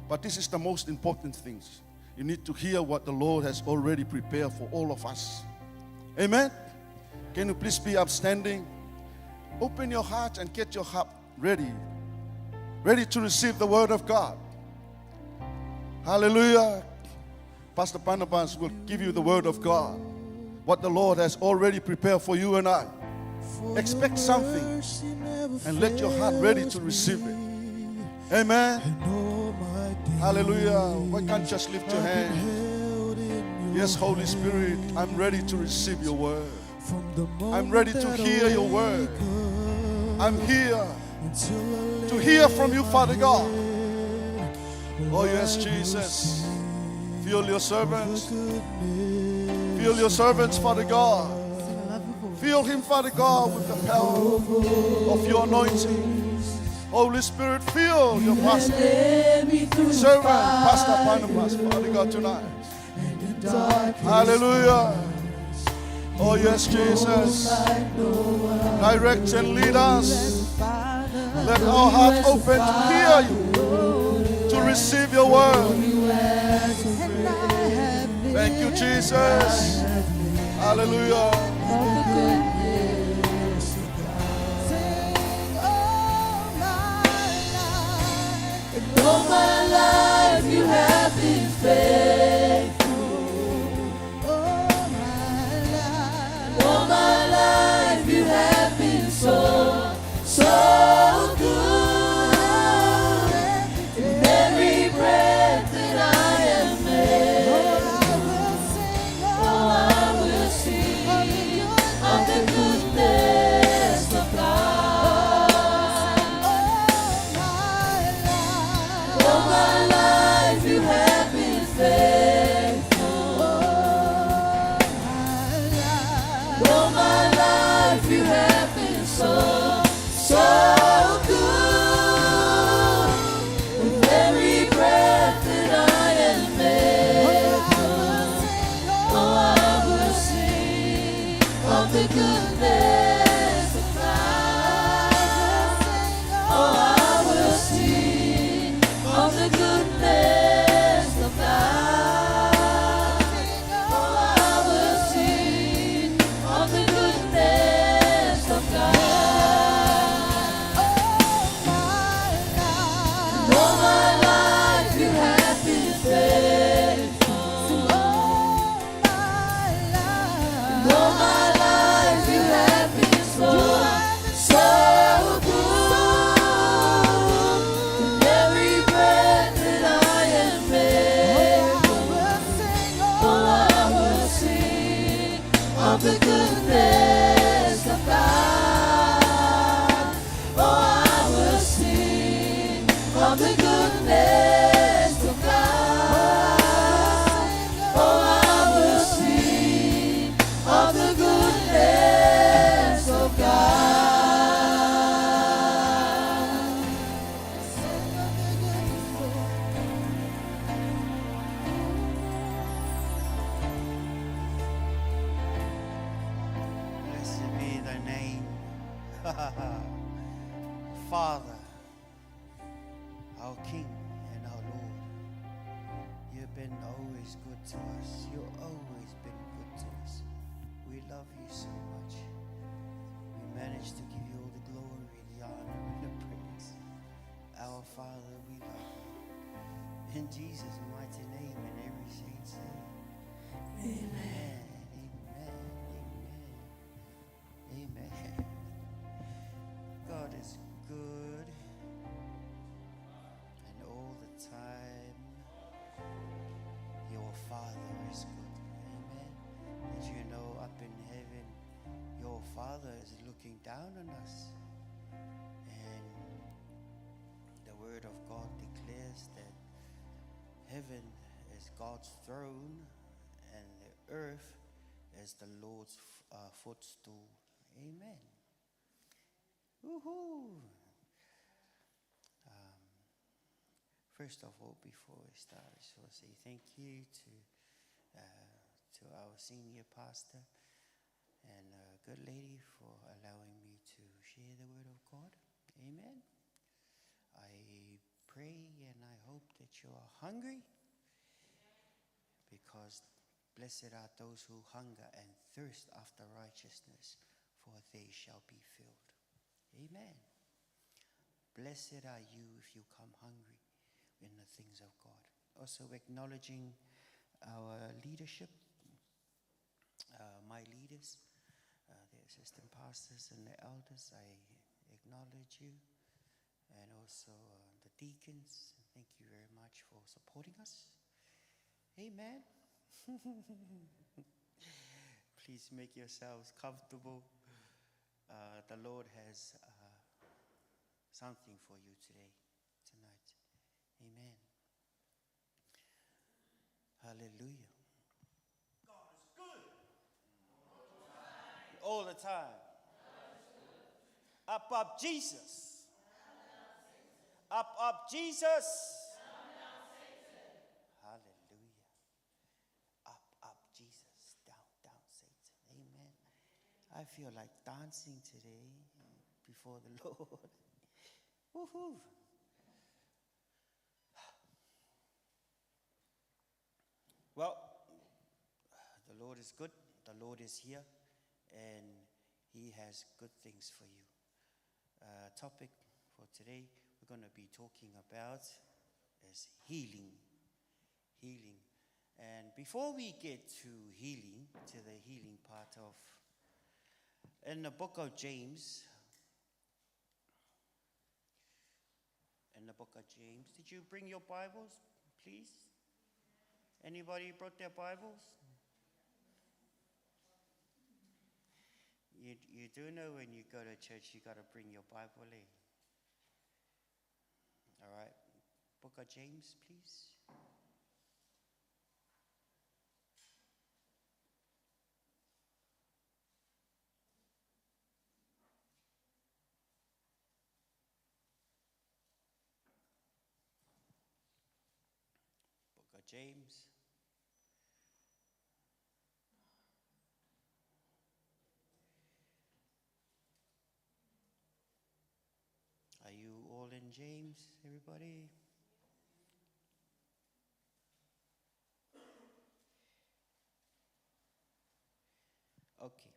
But this is the most important things. You need to hear what the Lord has already prepared for all of us. Amen. Can you please be upstanding? Open your heart and get your heart ready. Ready to receive the word of God. Hallelujah. Pastor Barnabas will give you the word of God. What the Lord has already prepared for you and I. Expect something and let your heart ready to receive it. Amen. Hallelujah. Why can't you just lift your hand? Yes, Holy Spirit, I'm ready to receive your word. From the I'm ready to moment that hear I your word. wake up I'm here until I to lay hear from you, Father God. my Oh, yes, head, Jesus. Fill your servants. goodness Fill your servants, Father God. Sing a lovely voice. Fill him, Father God, with the power of your anointing. Holy Spirit, fill your pastor, Led me through servant, fire Pastor Barnabas, Father God, tonight. and darkness Hallelujah. Oh, yes, Jesus. like no one. Direct and lead us. Father, Let our heart open to hear you, to receive your word. and I have Thank you, Jesus. Hallelujah. sing all my life. All my life you have been faithful. All my life. All my life you have been so, so good. In every breath that I am made, Oh, I will sing of the goodness of God. All my life you have been faithful. All my life you have been so, so good. With every breath that I am able, oh, I will sing of the goodness of God. Oh, I will sing of the goodness of God. Oh, I will sing of the goodness of God. All my life you have been faithful. All my life you have been so, so good. In every breath that I am able, oh, I will sing of the goodness of God. Oh, I will sing of the goodness of God. Oh, I will sing of the goodness of God. Blessed be thy name, Father, our King and our Lord. You've been always good to us. You've always been good to us. We love you so much. We managed to give you all the glory, the honor, and the praise. Our Father, we love you. In Jesus' mighty name, and every saint say, Amen. Amen. God is good, and all the time your Father is good. Amen. Did you know up in heaven your Father is looking down on us? And the Word of God declares that heaven is God's throne and the earth is the Lord's footstool. Amen. Woohoo! First of all, before we start, I just want to say thank you to our senior pastor and good lady for allowing me to share the word of God. Amen. I pray and I hope that you are hungry, because blessed are those who hunger and thirst after righteousness, for they shall be filled. Amen. Blessed are you if you come hungry in the things of God. Also acknowledging our leadership, my leaders, the assistant pastors and the elders. I acknowledge you, and also the deacons. Thank you very much for supporting us. Amen. Please make yourselves comfortable. The Lord has something for you tonight. Amen. Hallelujah. God is good. All the time. Up, Jesus. Up, Jesus. Hallelujah. Up, Jesus. Down, Satan. Amen. I feel like dancing today before the Lord. Woohoo. Well, the Lord is good. The Lord is here, and He has good things for you. Topic for today we're going to be talking about is healing. Healing. And before we get to healing, to the healing part of, in the book of James, did you bring your Bibles, please? Anybody brought their Bibles? You do know when you go to church, you got to bring your Bible in. All right. Book of James, please. Book of James. Are you all in James, everybody? Okay.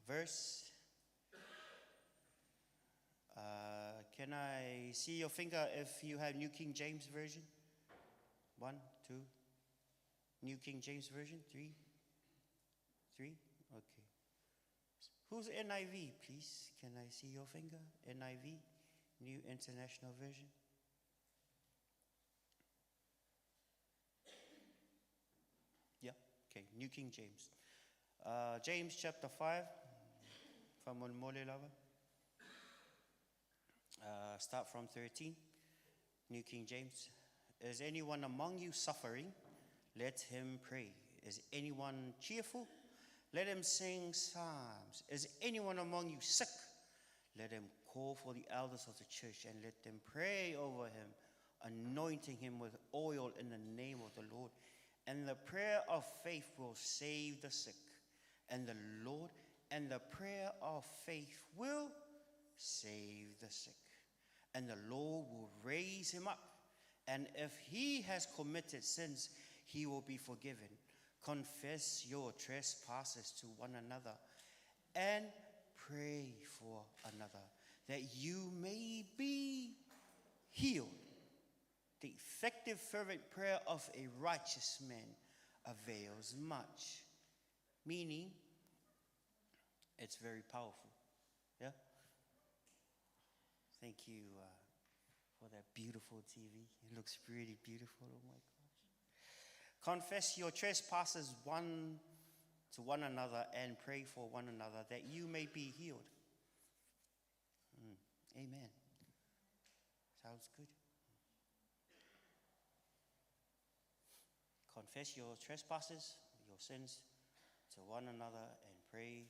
Verse. Can I see your finger if you have New King James Version? 1, 2. New King James Version? 3? Okay. Who's NIV, please? Can I see your finger? NIV? New International Version. Yeah, okay, New King James. James chapter 5, from Mole Lava. Start from 13, New King James. Is anyone among you suffering? Let him pray. Is anyone cheerful? Let him sing psalms. Is anyone among you sick? Let him call for the elders of the church and let them pray over him, anointing him with oil in the name of the Lord. And the prayer of faith will save the sick. And the prayer of faith will save the sick. And the Lord will raise him up. And if he has committed sins, he will be forgiven. Confess your trespasses to one another and pray for another, that you may be healed. The effective, fervent prayer of a righteous man avails much. Meaning, it's very powerful. Yeah? Thank you for that beautiful TV. It looks really beautiful. Oh my gosh. Confess your trespasses one to one another and pray for one another that you may be healed. Amen. Sounds good. Confess your trespasses, your sins to one another and pray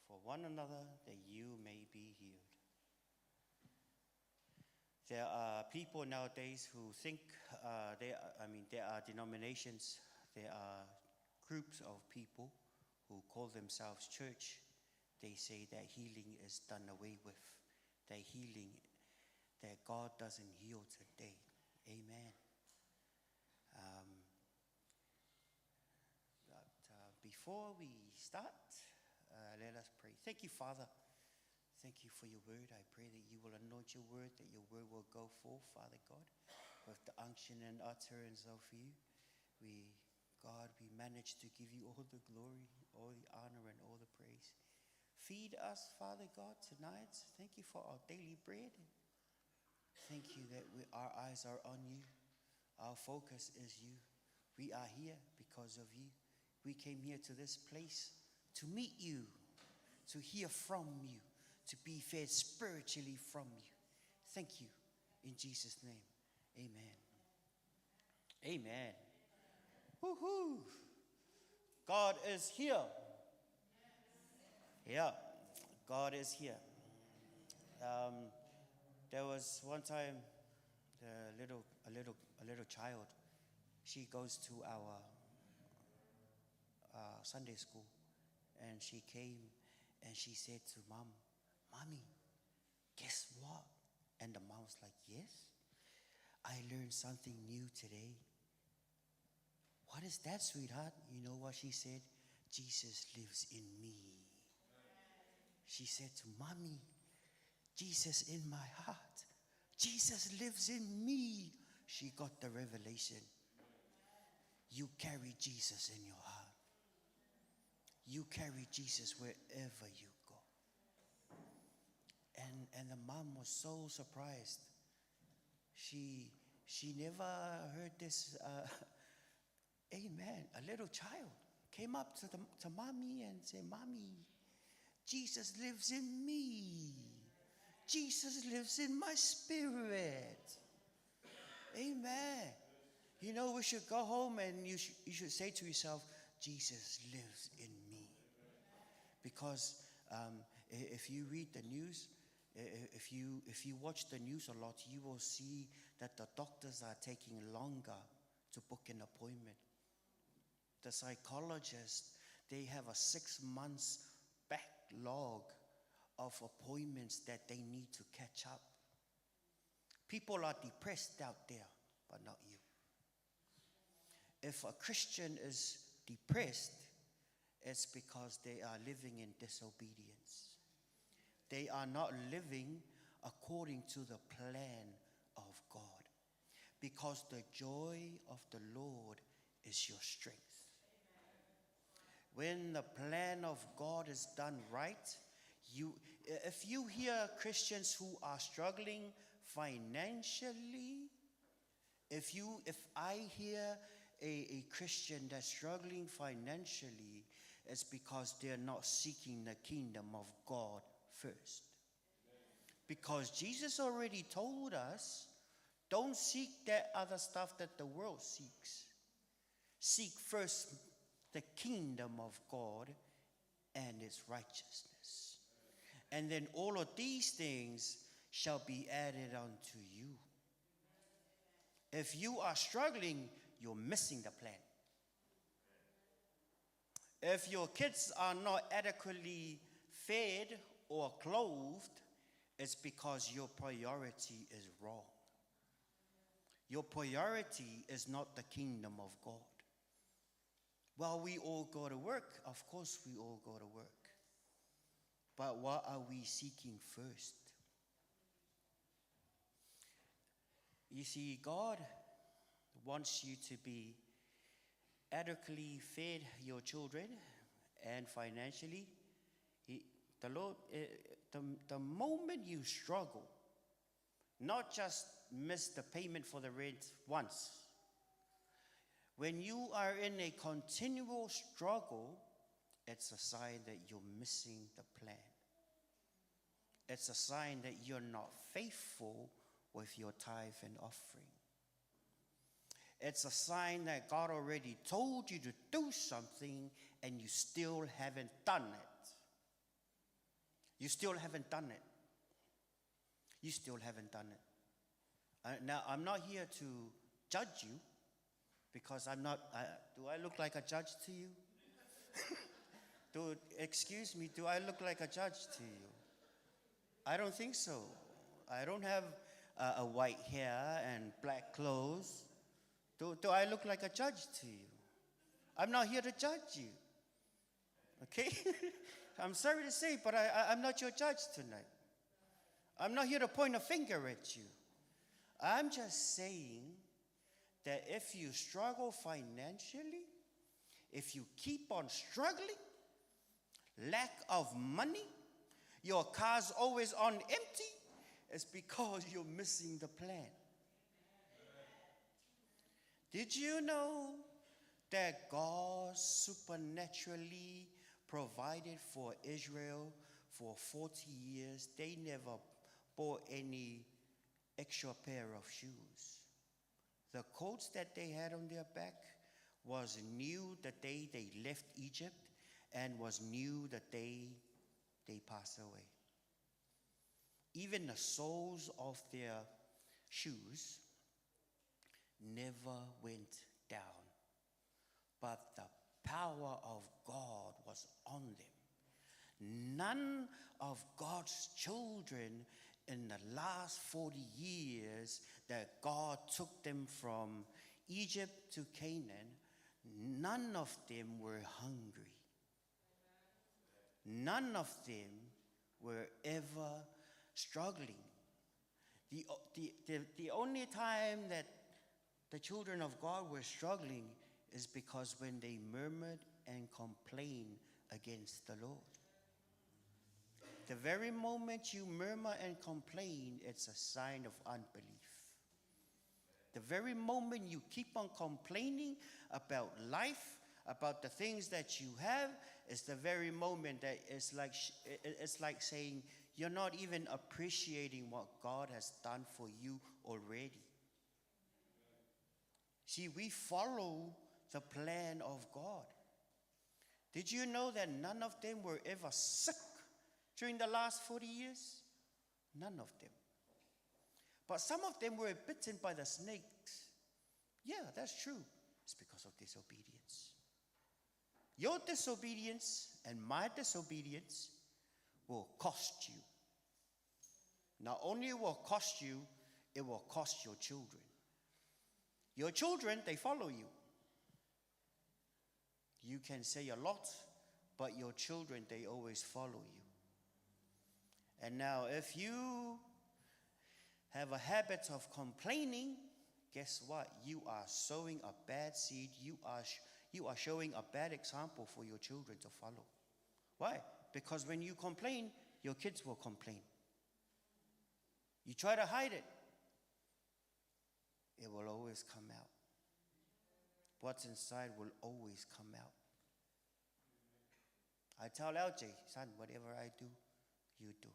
for one another that you may be healed. There are people nowadays who think there are denominations, there are groups of people who call themselves church. They say that healing is done away with, that God doesn't heal today. Amen. Before we start, let us pray. Thank you, Father. Thank you for your word. I pray that you will anoint your word, that your word will go forth, Father God, with the unction and utterance of you. We manage to give you all the glory, all the honor, and all the praise. Feed us, Father God, tonight. Thank you for our daily bread. Thank you that our eyes are on you. Our focus is you. We are here because of you. We came here to this place to meet you, to hear from you, to be fed spiritually from you. Thank you. In Jesus' name, amen. Amen. Woohoo. God is here. Yeah, God is here. There was one time a little child. She goes to our Sunday school, and she came and she said to Mom, "Mommy, guess what?" And the mom was like, "Yes, I learned something new today." "What is that, sweetheart?" You know what she said? "Jesus lives in me." She said to Mommy, "Jesus in my heart. Jesus lives in me." She got the revelation. You carry Jesus in your heart. You carry Jesus wherever you go. And the mom was so surprised. She never heard this. Amen. A little child came up to Mommy and said, "Mommy, Jesus lives in me. Jesus lives in my spirit." Amen. You know, we should go home and you should say to yourself, "Jesus lives in me." Because if you read the news, if you watch the news a lot, you will see that the doctors are taking longer to book an appointment. The psychologists, they have a 6 months backlog of appointments that they need to catch up. People are depressed out there, but not you. If a Christian is depressed, it's because they are living in disobedience. They are not living according to the plan of God. Because the joy of the Lord is your strength. When the plan of God is done right, if you hear Christians who are struggling financially, if I hear a Christian that's struggling financially, it's because they're not seeking the kingdom of God first. Because Jesus already told us, don't seek that other stuff that the world seeks. Seek first the kingdom of God and its righteousness. And then all of these things shall be added unto you. If you are struggling, you're missing the plan. If your kids are not adequately fed or clothed, it's because your priority is wrong. Your priority is not the kingdom of God. Well, we all go to work. Of course we all go to work. But what are we seeking first? You see, God wants you to be adequately fed, your children, and financially. The Lord, the moment you struggle, not just miss the payment for the rent once. When you are in a continual struggle, it's a sign that you're missing the plan. It's a sign that you're not faithful with your tithe and offering. It's a sign that God already told you to do something and you still haven't done it. You still haven't done it. You still haven't done it. Now, I'm not here to judge you because I'm not. Do I look like a judge to you? Excuse me, do I look like a judge to you? I don't think so. I don't have a white hair and black clothes. Do I look like a judge to you? I'm not here to judge you. Okay? I'm sorry to say, but I'm not your judge tonight. I'm not here to point a finger at you. I'm just saying that if you struggle financially, if you keep on struggling, lack of money, your car's always on empty, it's because you're missing the plan. Did you know that God supernaturally provided for Israel for 40 years. They never bought any extra pair of shoes. The coats that they had on their back was new the day they left Egypt and was new the day they passed away. Even the soles of their shoes never went down, but the power of God was on them. None of God's children in the last 40 years that God took them from Egypt to Canaan, none of them were hungry. None of them were ever struggling. The only time that the children of God were struggling is because when they murmured and complained against the Lord. The very moment you murmur and complain, it's a sign of unbelief. The very moment you keep on complaining about life, about the things that you have, is the very moment that it's like saying you're not even appreciating what God has done for you already. See, we follow the plan of God. Did you know that none of them were ever sick during the last 40 years? None of them. But some of them were bitten by the snakes. Yeah, that's true. It's because of disobedience. Your disobedience and my disobedience will cost you. Not only will it cost you, it will cost your children. Your children, they follow you. You can say a lot, but your children, they always follow you. And now, if you have a habit of complaining, guess what? You are sowing a bad seed. You are showing a bad example for your children to follow. Why? Because when you complain, your kids will complain. You try to hide it, it will always come out. What's inside will always come out. I tell LJ, son, whatever I do, you do.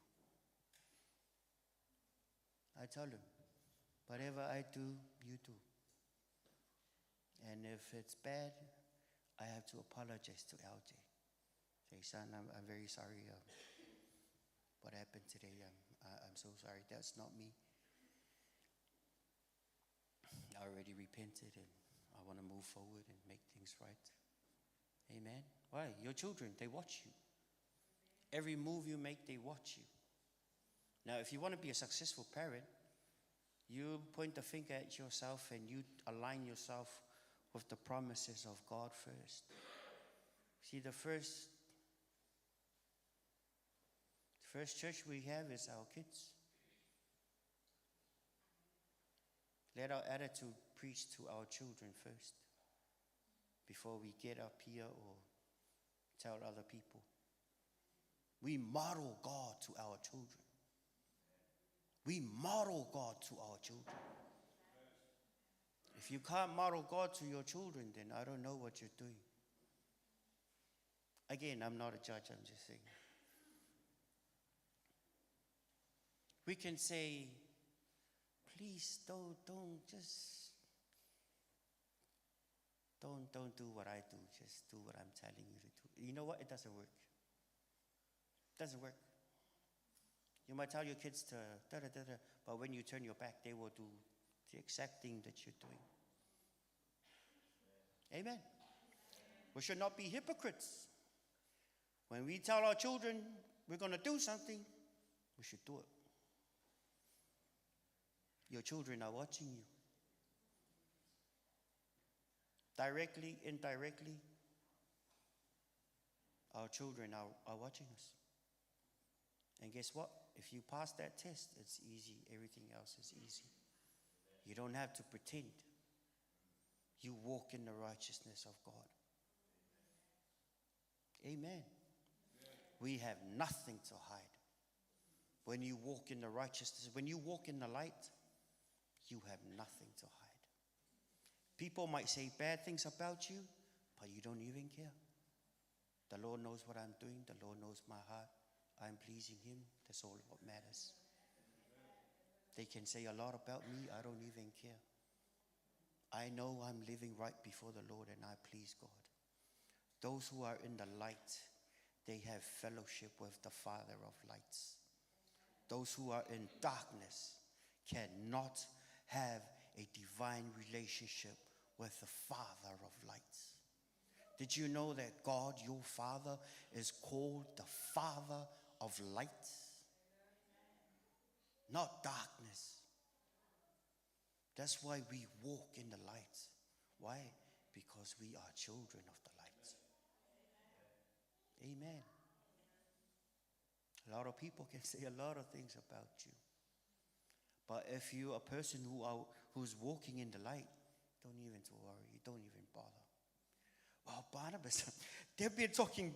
I tell him, whatever I do, you do. And if it's bad, I have to apologize to LJ. Say, son, I'm very sorry. What happened today? I'm so sorry. That's not me. I already repented and I want to move forward and make things right. Amen. Why? Your children, they watch you. Every move you make, they watch you. Now, if you want to be a successful parent, you point the finger at yourself and you align yourself with the promises of God first. See, the first church we have is our kids. Let our attitude preach to our children first before we get up here or tell other people. We model God to our children. We model God to our children. If you can't model God to your children, then I don't know what you're doing. Again, I'm not a judge, I'm just saying. We can say, please don't do what I do, just do what I'm telling you to do. You know what? It doesn't work. It doesn't work. You might tell your kids to da-da-da-da, but when you turn your back, they will do the exact thing that you're doing. Amen. We should not be hypocrites. When we tell our children we're going to do something, we should do it. Your children are watching you. Directly, indirectly, our children are watching us. And guess what? If you pass that test, it's easy. Everything else is easy. You don't have to pretend. You walk in the righteousness of God. Amen. We have nothing to hide. When you walk in the righteousness, when you walk in the light, you have nothing to hide. People might say bad things about you, but you don't even care. The Lord knows what I'm doing. The Lord knows my heart. I'm pleasing Him. That's all what matters. They can say a lot about me. I don't even care. I know I'm living right before the Lord and I please God. Those who are in the light, they have fellowship with the Father of lights. Those who are in darkness cannot have a divine relationship with the Father of lights. Did you know that God, your Father, is called the Father of lights? Not darkness. That's why we walk in the light. Why? Because we are children of the light. Amen. A lot of people can say a lot of things about you. But if you're a person who's walking in the light, don't even worry. Don't even bother. Well, Barnabas, they've been talking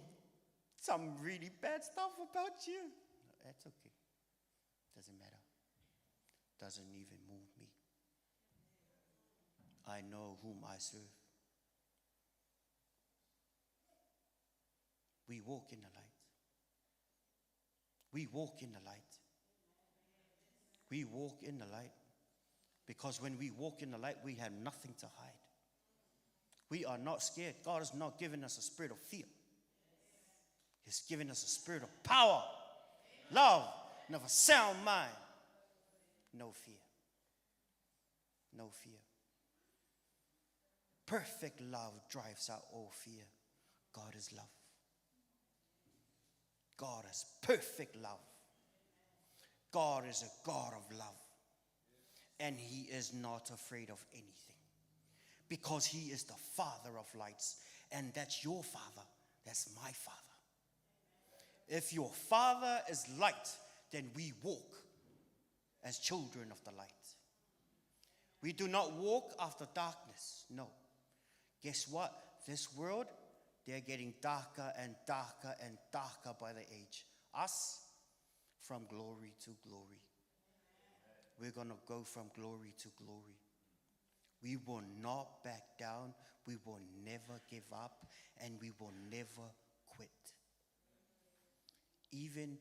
some really bad stuff about you. That's okay. Doesn't matter. Doesn't even move me. I know whom I serve. We walk in the light. We walk in the light. We walk in the light. Because when we walk in the light, we have nothing to hide. We are not scared. God has not given us a spirit of fear. He's given us a spirit of power, love, and of a sound mind. No fear. No fear. Perfect love drives out all fear. God is love. God is perfect love. God is a God of love. And He is not afraid of anything. Because He is the Father of lights. And that's your Father. That's my Father. If your Father is light, then we walk as children of the light. We do not walk after darkness. No. Guess what? This world, they're getting darker and darker and darker by the age. Us, from glory to glory. We're going to go from glory to glory. We will not back down. We will never give up. And we will never quit. Even,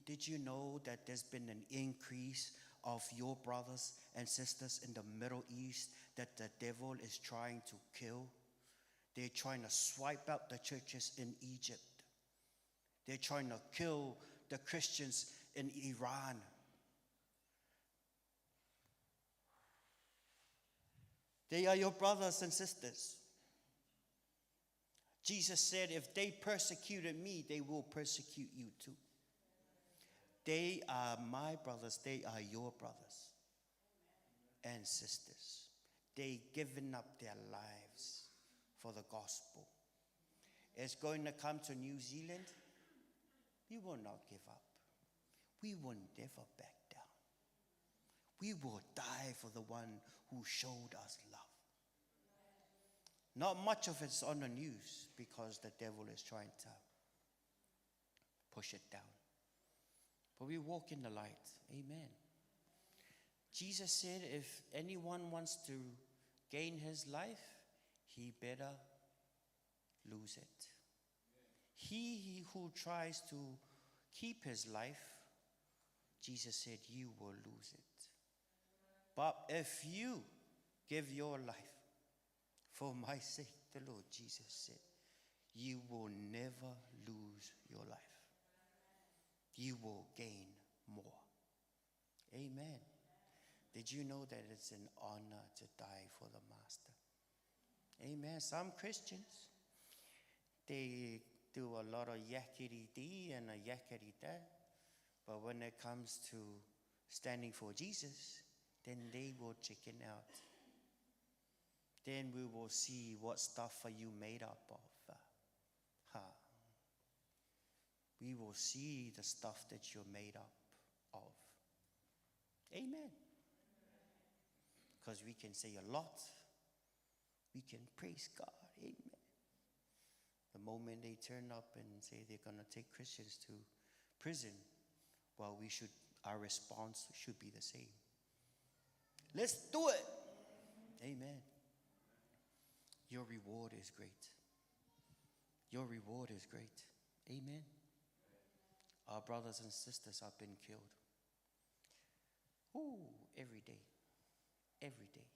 did you know that there's been an increase of your brothers and sisters in the Middle East that the devil is trying to kill? They're trying to swipe out the churches in Egypt. They're trying to kill the Christians in Iran. They are your brothers and sisters. Jesus said, if they persecuted me, they will persecute you too. They are my brothers. They are your brothers and sisters. They given up their lives for the gospel. It's going to come to New Zealand. We will not give up. We will never back down. We will die for the one who showed us love. Not much of it's on the news because the devil is trying to push it down. But we walk in the light. Amen. Jesus said if anyone wants to gain his life, he better lose it. He who tries to keep his life, Jesus said, you will lose it. But if you give your life for my sake, the Lord Jesus said, you will never lose your life. You will gain more. Amen. Did you know that it's an honor to die for the Master? Amen. Some Christians, they do a lot of yakety-dee and a yakety-da. But when it comes to standing for Jesus, then they will chicken out. Then we will see what stuff are you made up of. We will see the stuff that you're made up of. Amen. Because we can say a lot. We can praise God. Amen. The moment they turn up and say they're going to take Christians to prison, well, our response should be the same. Let's do it. Amen. Your reward is great. your reward is great. Amen. Our brothers and sisters have been killed. Ooh, every day. Every day.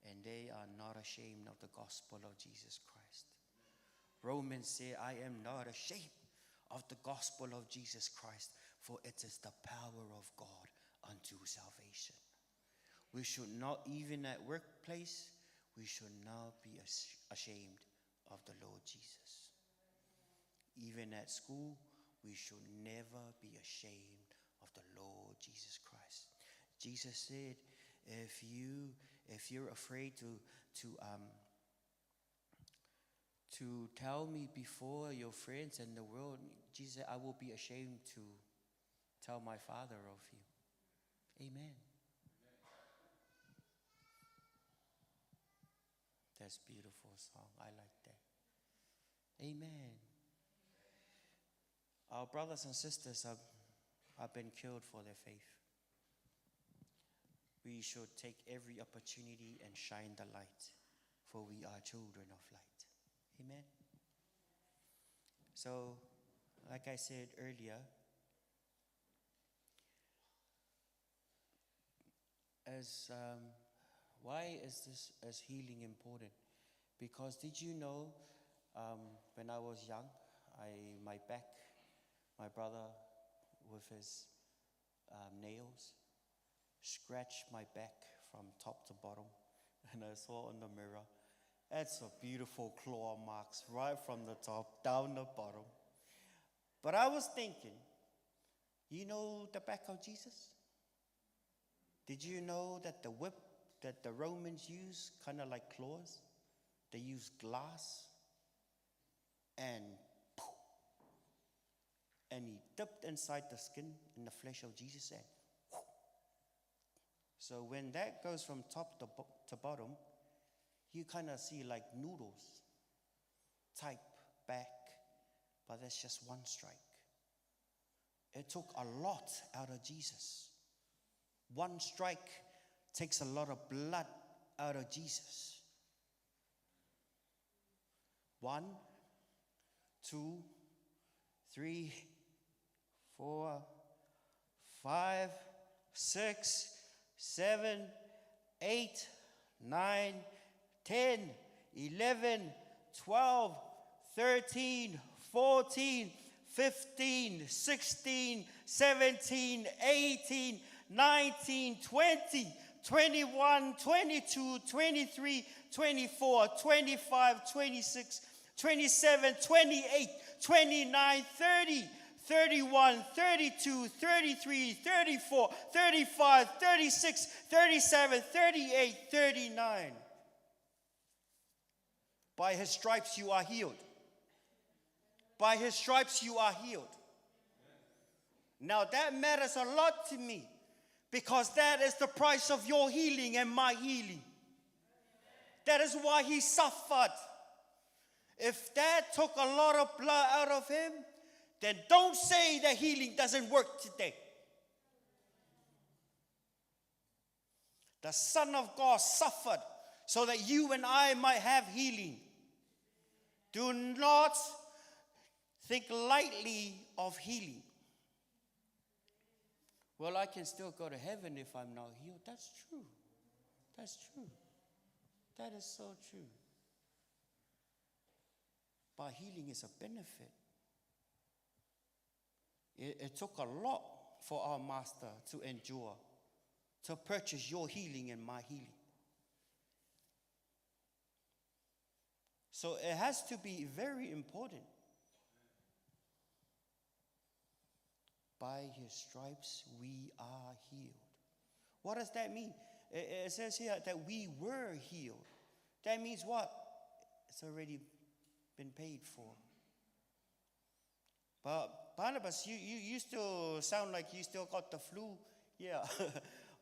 And they are not ashamed of the gospel of Jesus Christ. Romans say, I am not ashamed of the gospel of Jesus Christ, for it is the power of God unto salvation. We should not, even at workplace, we should not be ashamed of the Lord Jesus. Even at school, we should never be ashamed of the Lord Jesus Christ. Jesus said, if you're afraid to tell me before your friends and the world, Jesus said, I will be ashamed to tell my Father of you. Amen. That's a beautiful song. I like that. Amen. Our brothers and sisters have been killed for their faith. We should take every opportunity and shine the light, for we are children of light. Amen. So, like I said earlier, why is this as healing important? Because did you know, when I was young, my brother with his nails scratched my back from top to bottom, and I saw in the mirror, that's a beautiful claw marks right from the top down the bottom. But I was thinking, you know the back of Jesus? Did you know that the whip that the Romans used, kind of like claws, they used glass, and he dipped inside the skin in the flesh of Jesus, and so when that goes from top to bottom, you kind of see like noodles type back, but that's just one strike. It took a lot out of Jesus. One strike takes a lot of blood out of Jesus. 1, 2, 3, 4, 5, 6, 7, 8, 9, 10, 11, 12, 13, 14, 15, 16, 17, 18, 19, 20, 21, 22, 23, 24, 25, 26, 27, 28, 29, 30, 31, 32, 33, 34, 35, 36, 37, 38, 39. By his stripes you are healed. By his stripes you are healed. Now that matters a lot to me, because that is the price of your healing and my healing. That is why he suffered. If that took a lot of blood out of him, then don't say that healing doesn't work today. The Son of God suffered so that you and I might have healing. Do not think lightly of healing. Well, I can still go to heaven if I'm not healed. That's true. That's true. That is so true. But healing is a benefit. It took a lot for our Master to endure, to purchase your healing and my healing. So it has to be very important. By his stripes we are healed. What does that mean? It says here that we were healed. That means what? It's already been paid for. But Barnabas, you still sound like you still got the flu. Yeah.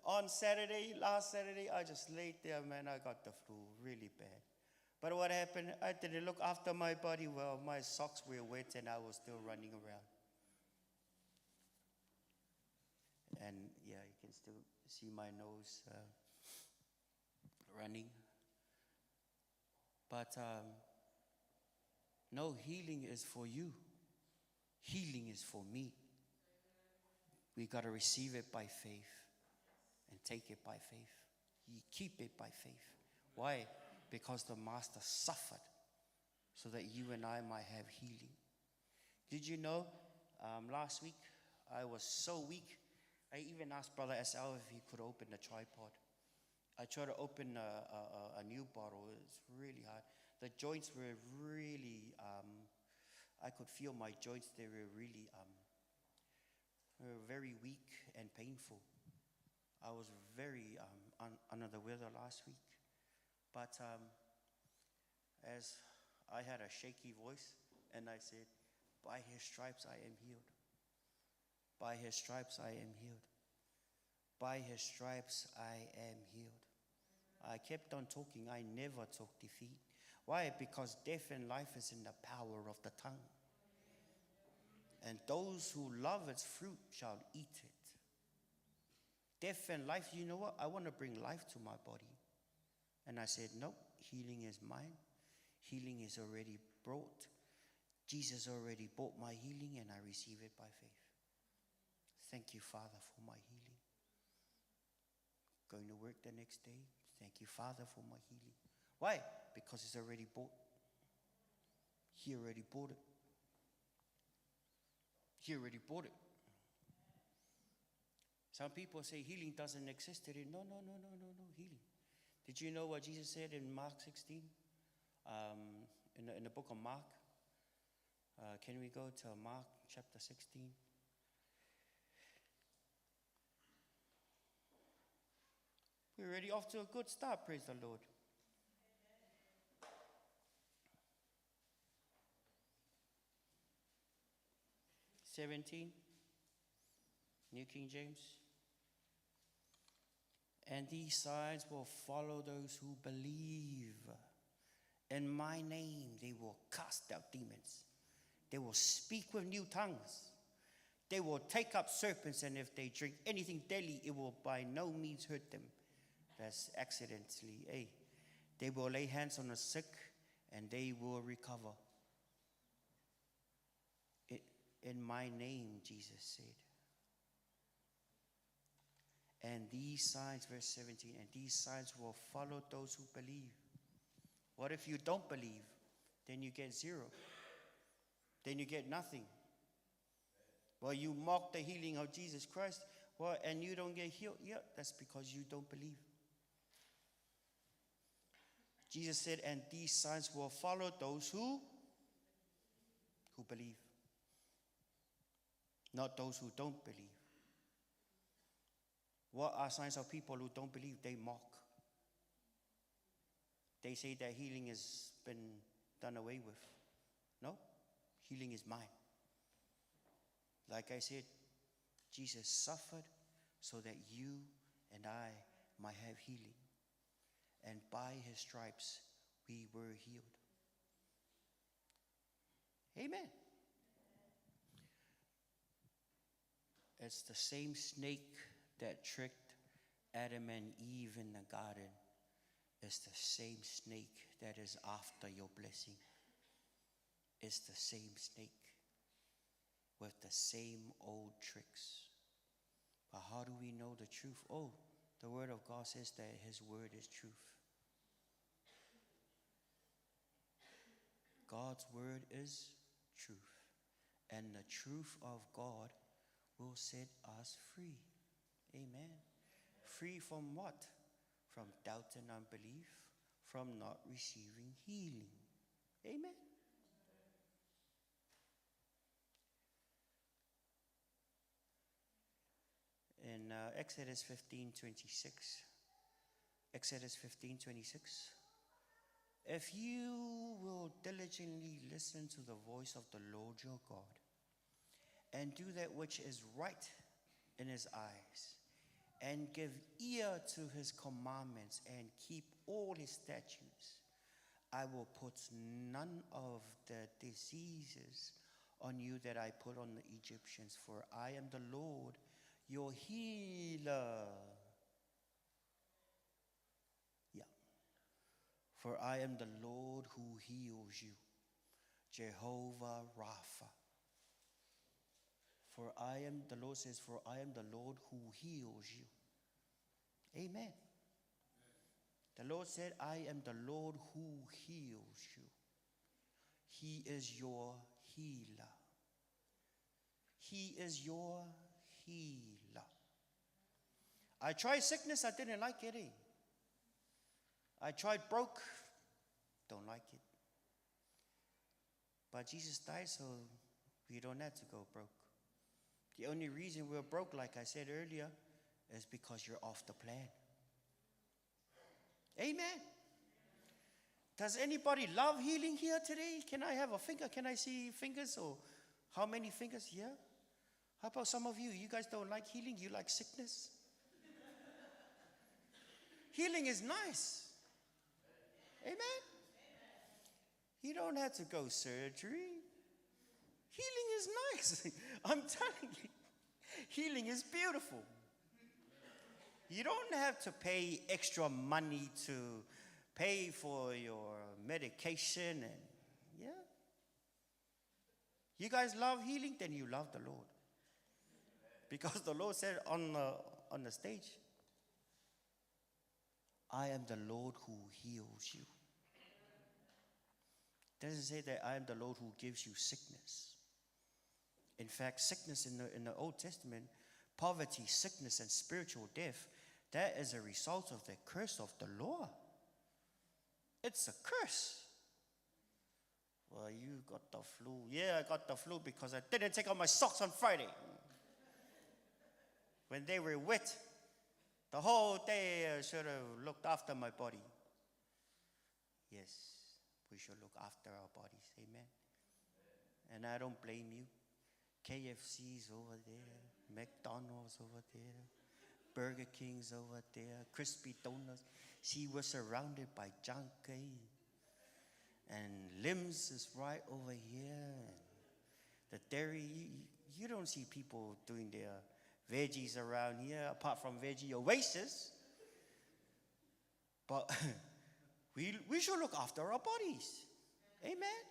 On last Saturday, I just laid there, man, I got the flu really bad. But what happened, I didn't look after my body well. My socks were wet and I was still running around. And yeah, you can still see my nose running. But No, healing is for you. Healing is for me. We got to receive it by faith and take it by faith. You keep it by faith. Why? Because the Master suffered so that you and I might have healing. Did you know, last week I was so weak, I even asked Brother SL if he could open the tripod. I tried to open a new bottle. It's really hard. The joints were really, I could feel my joints. They were really very weak and painful. I was very under the weather last week. But as I had a shaky voice, and I said, by his stripes I am healed. By his stripes I am healed. By his stripes I am healed. I kept on talking. I never took defeat. Why? Because death and life is in the power of the tongue. And those who love its fruit shall eat it. Death and life, you know what? I want to bring life to my body. And I said, nope, healing is mine. Healing is already brought. Jesus already bought my healing, and I receive it by faith. Thank you, Father, for my healing. Going to work the next day. Thank you, Father, for my healing. Why? Because it's already bought. He already bought it. He already bought it. Some people say healing doesn't exist today. No, healing. Did you know what Jesus said in Mark 16? In the book of Mark. Can we go to Mark chapter 16? We're already off to a good start, praise the Lord. (17) New King James. And these signs will follow those who believe. In my name they will cast out demons. They will speak with new tongues. They will take up serpents, and if they drink anything deadly, it will by no means hurt them. That's accidentally. They will lay hands on the sick, and they will recover. In my name, Jesus said. And these signs, verse 17, and these signs will follow those who believe. What if you don't believe? Then you get zero. Then you get nothing. Well, you mock the healing of Jesus Christ, and you don't get healed. Yeah, that's because you don't believe. Jesus said, and these signs will follow those who believe. Not those who don't believe. What are signs of people who don't believe? They mock. They say that healing has been done away with. No, healing is mine. Like I said, Jesus suffered so that you and I might have healing. And by his stripes, we were healed. Amen. It's the same snake that tricked Adam and Eve in the garden. It's the same snake that is after your blessing. It's the same snake with the same old tricks. But how do we know the truth? Oh, the word of God says that his word is truth. God's word is truth. And the truth of God will set us free. Amen. Free from what? From doubt and unbelief, from not receiving healing. Amen. In Exodus 15:26, Exodus 15:26, if you will diligently listen to the voice of the Lord your God, and do that which is right in his eyes, and give ear to his commandments, and keep all his statutes, I will put none of the diseases on you that I put on the Egyptians, for I am the Lord, your healer. Yeah. For I am the Lord who heals you. Jehovah Rapha. For I am, the Lord says, for I am the Lord who heals you. Amen. The Lord said, I am the Lord who heals you. He is your healer. He is your healer. I tried sickness, I didn't like it. I tried broke, don't like it. But Jesus died so we don't have to go broke. The only reason we're broke, like I said earlier, is because you're off the plan. Amen. Does anybody love healing here today? Can I have a finger? Can I see fingers? Or how many fingers here? How about some of you? You guys don't like healing, you like sickness? Healing is nice. Amen. You don't have to go surgery. Healing is nice. I'm telling you, healing is beautiful. You don't have to pay extra money to pay for your medication and yeah. You guys love healing, then you love the Lord. Because the Lord said on the stage, I am the Lord who heals you. It doesn't say that I am the Lord who gives you sickness. In fact, sickness in the Old Testament, poverty, sickness, and spiritual death, that is a result of the curse of the law. It's a curse. Well, you got the flu. Yeah, I got the flu because I didn't take out my socks on Friday. When they were wet, the whole day I should have looked after my body. Yes, we should look after our bodies. Amen. And I don't blame you. KFC's over there, McDonald's over there, Burger King's over there, Crispy Donuts. She was surrounded by junk. And Limbs is right over here. And the dairy, you don't see people doing their veggies around here, apart from Veggie Oasis. But we should look after our bodies. Amen.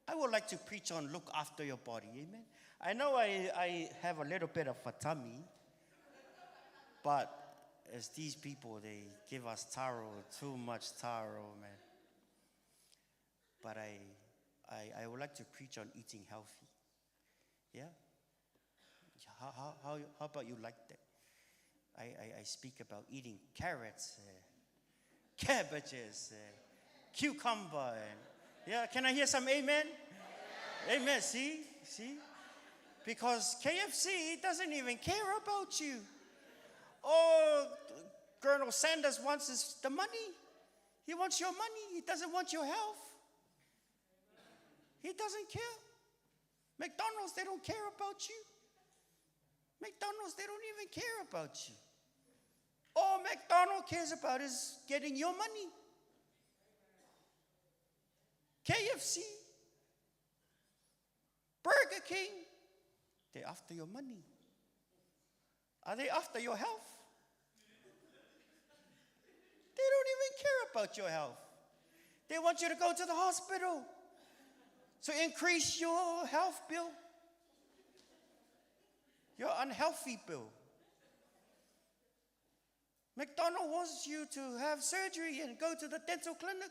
I would like to preach on look after your body. Amen. I know I have a little bit of a tummy, but as these people, they give us taro, too much taro, man. But I would like to preach on eating healthy. Yeah? How about you like that? I speak about eating carrots, cabbages, cucumber, and yeah, can I hear some amen? Amen. See? Because KFC doesn't even care about you. All Colonel Sanders wants is the money. He wants your money. He doesn't want your health. He doesn't care. McDonald's, they don't care about you. McDonald's, they don't even care about you. All McDonald's cares about is getting your money. KFC, Burger King, they're after your money. Are they after your health? They don't even care about your health. They want you to go to the hospital to increase your health bill, your unhealthy bill. McDonald's wants you to have surgery and go to the dental clinic.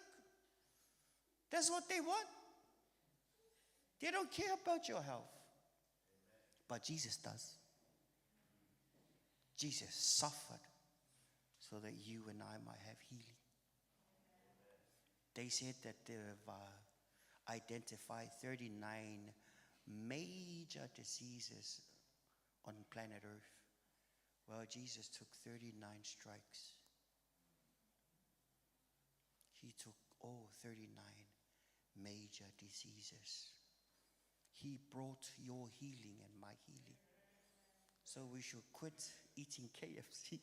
That's what they want. They don't care about your health. But Jesus does. Jesus suffered so that you and I might have healing. They said that they've identified 39 major diseases on planet Earth. Well, Jesus took 39 strikes. He took all 39 major diseases. He brought your healing and my healing. So we should quit eating KFC.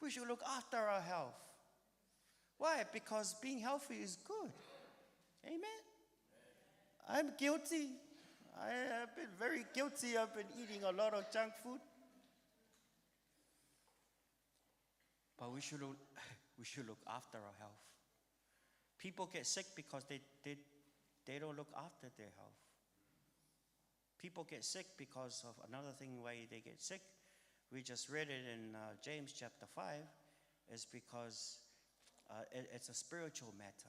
We should look after our health. Why? Because being healthy is good. Amen. I'm guilty. I have been very guilty. I've been eating a lot of junk food. But we should look after our health. People get sick because they don't look after their health. People get sick because of another thing why they get sick. We just read it in James chapter 5. Is because it's a spiritual matter.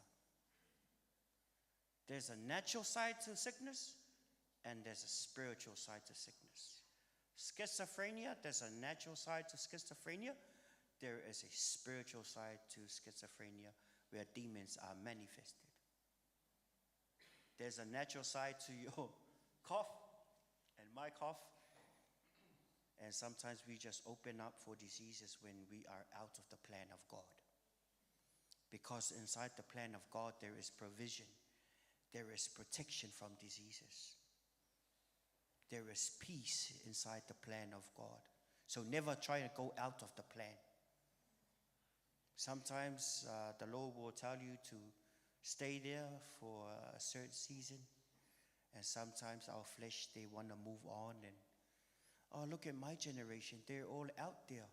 There's a natural side to sickness, and there's a spiritual side to sickness. Schizophrenia, there's a natural side to schizophrenia. There is a spiritual side to schizophrenia where demons are manifested. There's a natural side to your cough and my cough. And sometimes we just open up for diseases when we are out of the plan of God. Because inside the plan of God, there is provision. There is protection from diseases. There is peace inside the plan of God. So never try to go out of the plan. Sometimes the Lord will tell you to stay there for a certain season. And sometimes our flesh, they want to move on. And, oh, look at my generation. They're all out there.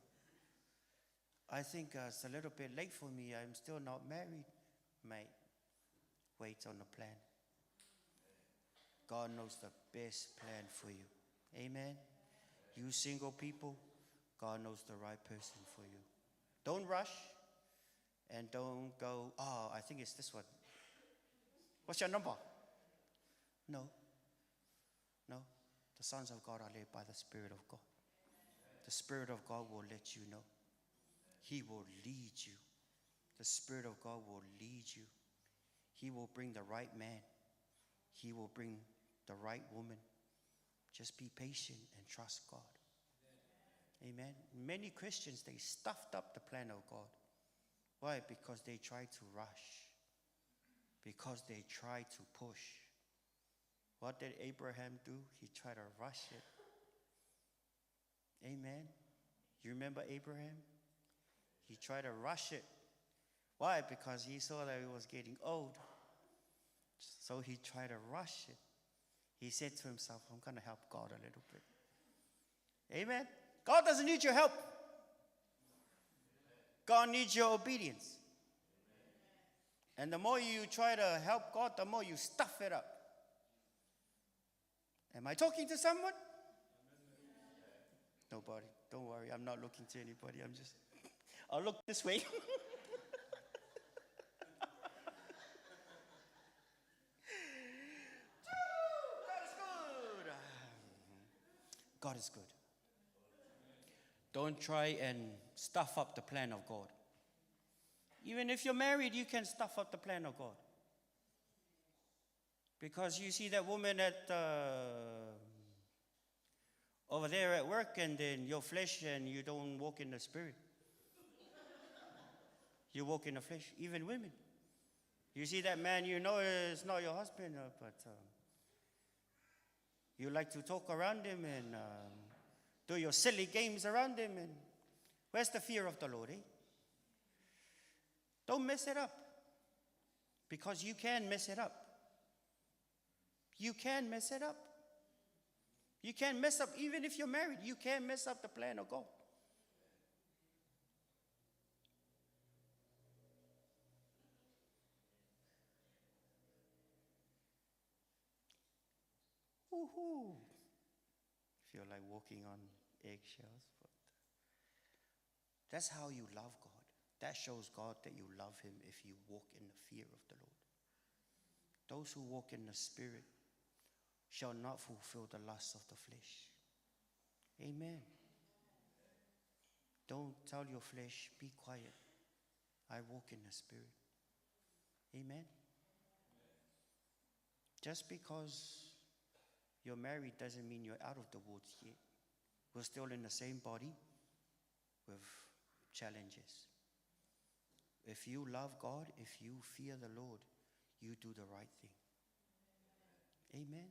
I think it's a little bit late for me. I'm still not married. Mate, wait on the plan. God knows the best plan for you. Amen. You single people, God knows the right person for you. Don't rush and don't go, oh, I think it's this one. What's your number? No. No. The sons of God are led by the Spirit of God. The Spirit of God will let you know. He will lead you. The Spirit of God will lead you. He will bring the right man. He will bring the right woman. Just be patient and trust God. Amen. Many Christians, they stuffed up the plan of God. Why? Because they try to rush. Because they try to push. What did Abraham do? He tried to rush it. Amen. You remember Abraham? He tried to rush it. Why? Because he saw that he was getting old. So he tried to rush it. He said to himself, I'm going to help God a little bit. Amen. God doesn't need your help. God needs your obedience. And the more you try to help God, the more you stuff it up. Am I talking to someone? Nobody. Don't worry. I'm not looking to anybody. I'll look this way. God is good. Don't try and stuff up the plan of God. Even if you're married, you can stuff up the plan of God. Because you see that woman at over there at work, and then your flesh, and you don't walk in the Spirit. You walk in the flesh. Even women. You see that man, you know it's not your husband, but you like to talk around him and do your silly games around him. And where's the fear of the Lord, eh? Don't mess it up. Because you can mess it up. You can mess it up. You can mess up, even if you're married, you can mess up the plan of God. Woohoo! Feel like walking on eggshells, but that's how you love God. That shows God that you love him if you walk in the fear of the Lord. Those who walk in the Spirit shall not fulfill the lusts of the flesh. Amen. Don't tell your flesh, be quiet. I walk in the Spirit. Amen. Just because you're married doesn't mean you're out of the woods yet. We're still in the same body with challenges. If you love God, if you fear the Lord, you do the right thing. Amen.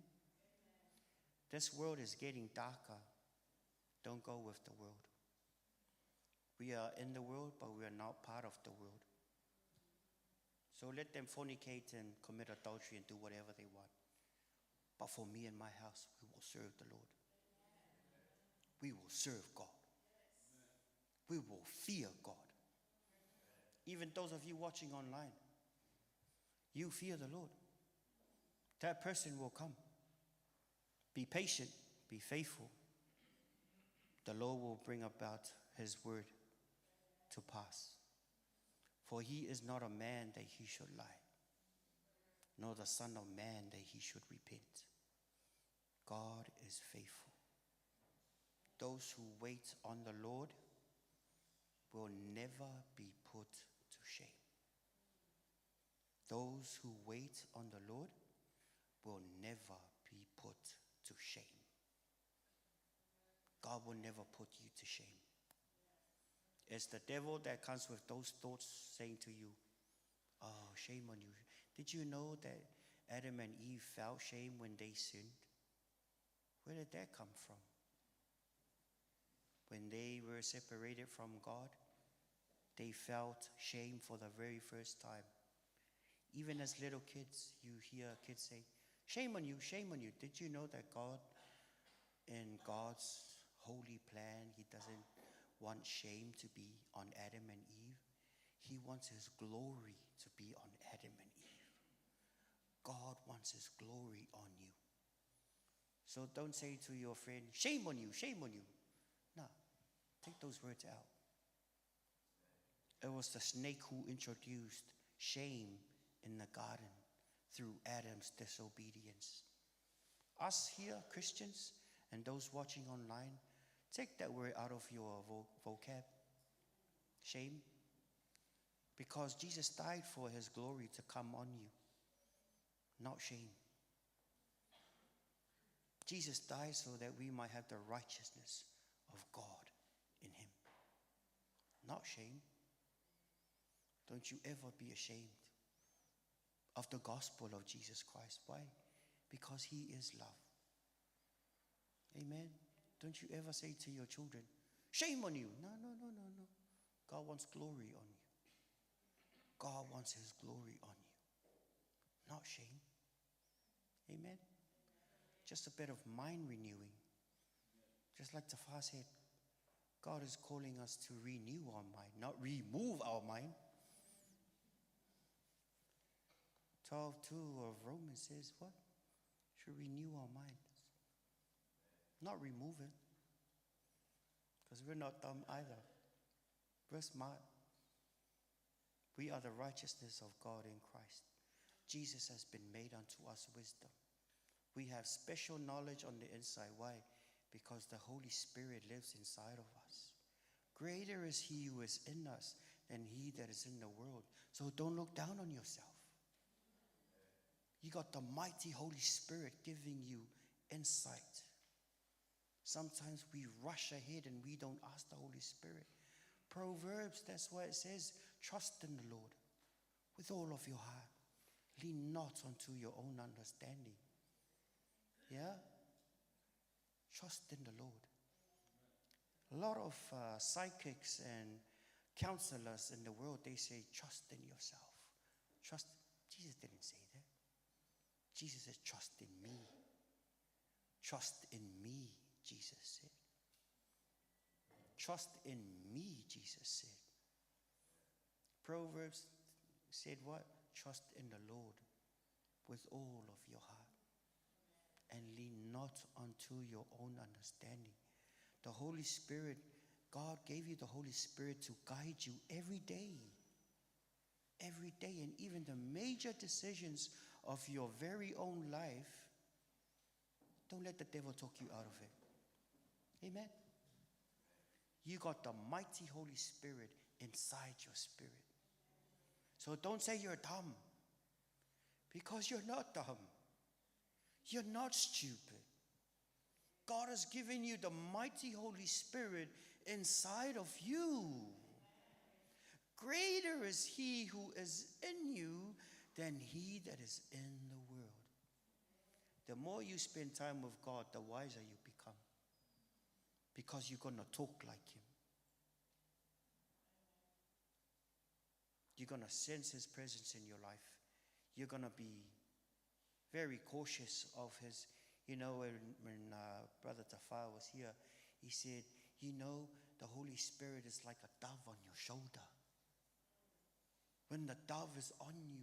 This world is getting darker. Don't go with the world. We are in the world, but we are not part of the world. So let them fornicate and commit adultery and do whatever they want. But for me and my house, we will serve the Lord. We will serve God. We will fear God. Even those of you watching online, You fear the Lord. That person will come. Be patient, be faithful. The Lord will bring about his word to pass. For he is not a man that he should lie, nor the son of man that he should repent. God is faithful. Those who wait on the Lord will never be put to shame. Those who wait on the Lord will never be put to shame. God will never put you to shame. It's the devil that comes with those thoughts saying to you, oh, shame on you. Did you know that Adam and Eve felt shame when they sinned? Where did that come from? When they were separated from God, they felt shame for the very first time. Even as little kids, you hear kids say, shame on you, shame on you. Did you know that God, in God's holy plan, he doesn't want shame to be on Adam and Eve? He wants his glory to be on Adam and Eve. God wants his glory on you. So don't say to your friend, shame on you, shame on you. No, take those words out. It was the snake who introduced shame in the garden through Adam's disobedience. Us here, Christians, and those watching online, take that word out of your vocab. Shame. Because Jesus died for his glory to come on you, not shame. Jesus died so that we might have the righteousness of God in him, not shame. Don't you ever be ashamed of the gospel of Jesus Christ. Why? Because he is love. Amen. Don't you ever say to your children, shame on you. No. God wants glory on you. God wants his glory on you, not shame. Amen. Just a bit of mind renewing. Just like Tafar said, God is calling us to renew our mind, not remove our mind. 12:2 of Romans says what? Should renew our minds, not remove it. Because we're not dumb either. We're smart. We are the righteousness of God in Christ. Jesus has been made unto us wisdom. We have special knowledge on the inside. Why? Because the Holy Spirit lives inside of us. Greater is he who is in us than he that is in the world. So don't look down on yourself. You got the mighty Holy Spirit giving you insight. Sometimes we rush ahead and we don't ask the Holy Spirit. Proverbs, that's why it says, trust in the Lord with all of your heart. Lean not unto your own understanding. Yeah? Trust in the Lord. A lot of psychics and counselors in the world, they say, trust in yourself. Trust. Jesus didn't say that. Jesus said, trust in me. Trust in me, Jesus said. Trust in me, Jesus said. Proverbs said what? Trust in the Lord with all of your heart and lean not unto your own understanding. The Holy Spirit, God gave you the Holy Spirit to guide you every day. Every day, and even the major decisions of your very own life, don't let the devil talk you out of it. Amen. You got the mighty Holy Spirit inside your spirit. So don't say you're dumb, because you're not dumb. You're not stupid. God has given you the mighty Holy Spirit inside of you. Greater is he who is in you than he that is in the world. The more you spend time with God, the wiser you become. Because you're going to talk like him. You're going to sense his presence in your life. You're going to be very cautious of his. You know, when Brother Tafar was here, he said, you know, the Holy Spirit is like a dove on your shoulder. When the dove is on you,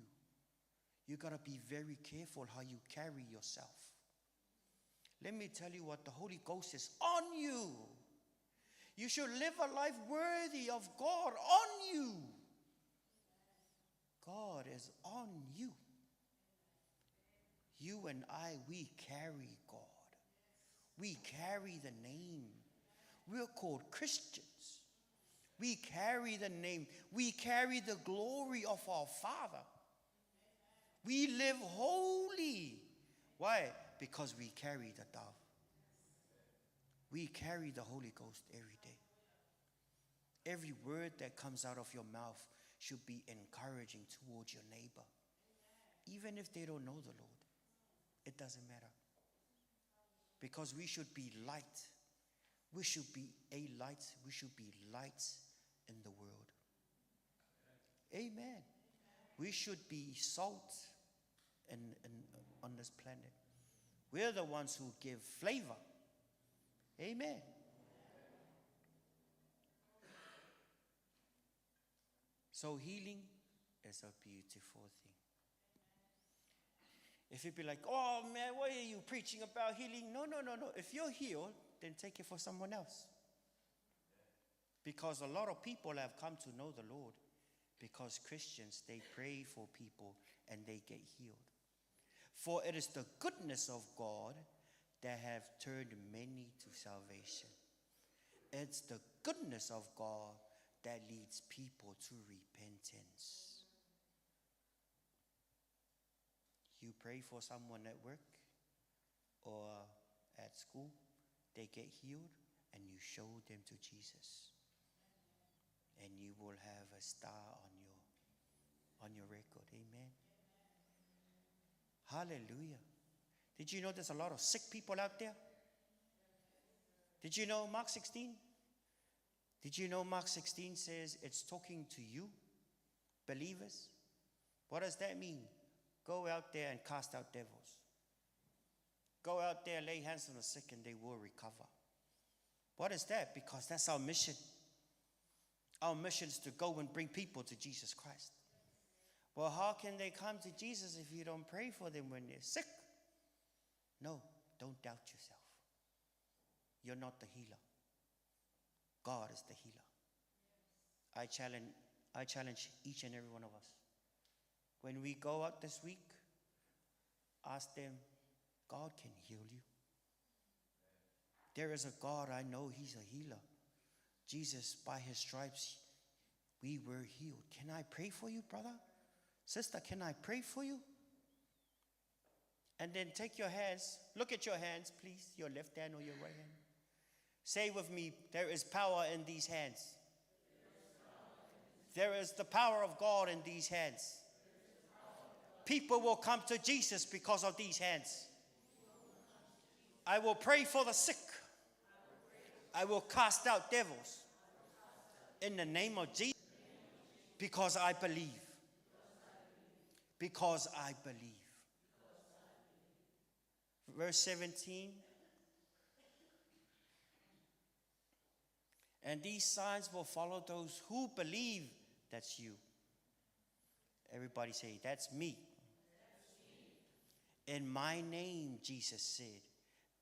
You got to be very careful how you carry yourself. Let me tell you what, the Holy Ghost is on you. You should live a life worthy of God on you. God is on you. You and I, we carry God. We carry the name. We're called Christians. We carry the name. We carry the glory of our Father. We live holy. Why? Because we carry the dove. We carry the Holy Ghost every day. Every word that comes out of your mouth should be encouraging towards your neighbor. Even if they don't know the Lord, it doesn't matter. Because we should be light. We should be a light. We should be lights in the world. Amen. We should be salt on this planet. We're the ones who give flavor. Amen. So healing is a beautiful thing. If you be like, oh man, what are you preaching about healing? No. If you're healed, then take it for someone else. Because a lot of people have come to know the Lord because Christians, they pray for people and they get healed. For it is the goodness of God that have turned many to salvation. It's the goodness of God that leads people to repentance. You pray for someone at work or at school, they get healed, and you show them to Jesus. And you will have a star on your record. Amen. Hallelujah. Did you know there's a lot of sick people out there? Did you know Mark 16? Did you know Mark 16 says it's talking to you, believers? What does that mean? Go out there and cast out devils. Go out there, lay hands on the sick, and they will recover. What is that? Because that's our mission. Our mission is to go and bring people to Jesus Christ. Well, how can they come to Jesus if you don't pray for them when they're sick? No, don't doubt yourself. You're not the healer. God is the healer. I challenge each and every one of us. When we go out this week, ask them, God can heal you. There is a God I know, He's a healer. Jesus, by His stripes, we were healed. Can I pray for you, brother? Sister, can I pray for you? And then take your hands, look at your hands, please, your left hand or your right hand. Say with me, there is power in these hands. There is the power of God in these hands. People will come to Jesus because of these hands. I will pray for the sick. I will cast out devils in the name of Jesus because I believe. Because I believe. Verse 17. And these signs will follow those who believe. That's you. Everybody say, that's me. In my name, Jesus said,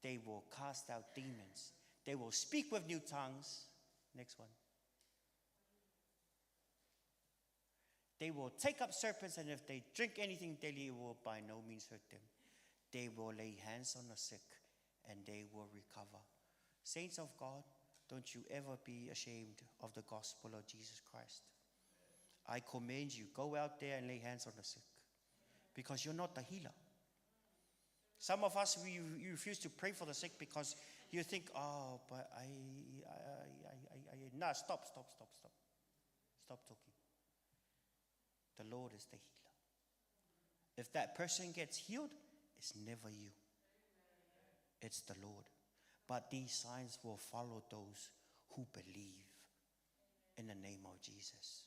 they will cast out demons. They will speak with new tongues. Next one. They will take up serpents, and if they drink anything deadly, it will by no means hurt them. They will lay hands on the sick, and they will recover. Saints of God, don't you ever be ashamed of the gospel of Jesus Christ. I commend you, go out there and lay hands on the sick, because you're not the healer. Some of us, we refuse to pray for the sick because you think, oh, but no, stop. Stop talking. The Lord is the healer. If that person gets healed, it's never you. It's the Lord. But these signs will follow those who believe in the name of Jesus.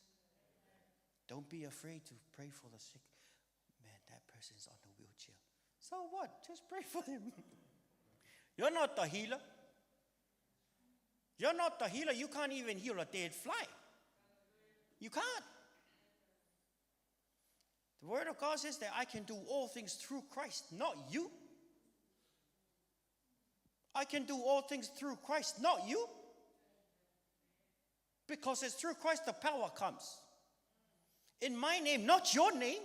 Don't be afraid to pray for the sick. Man, that person's on a wheelchair. So what? Just pray for them. You're not the healer. You're not the healer. You can't even heal a dead fly. You can't. The Word of God says that I can do all things through Christ, not you. I can do all things through Christ, not you. Because it's through Christ the power comes. In my name, not your name.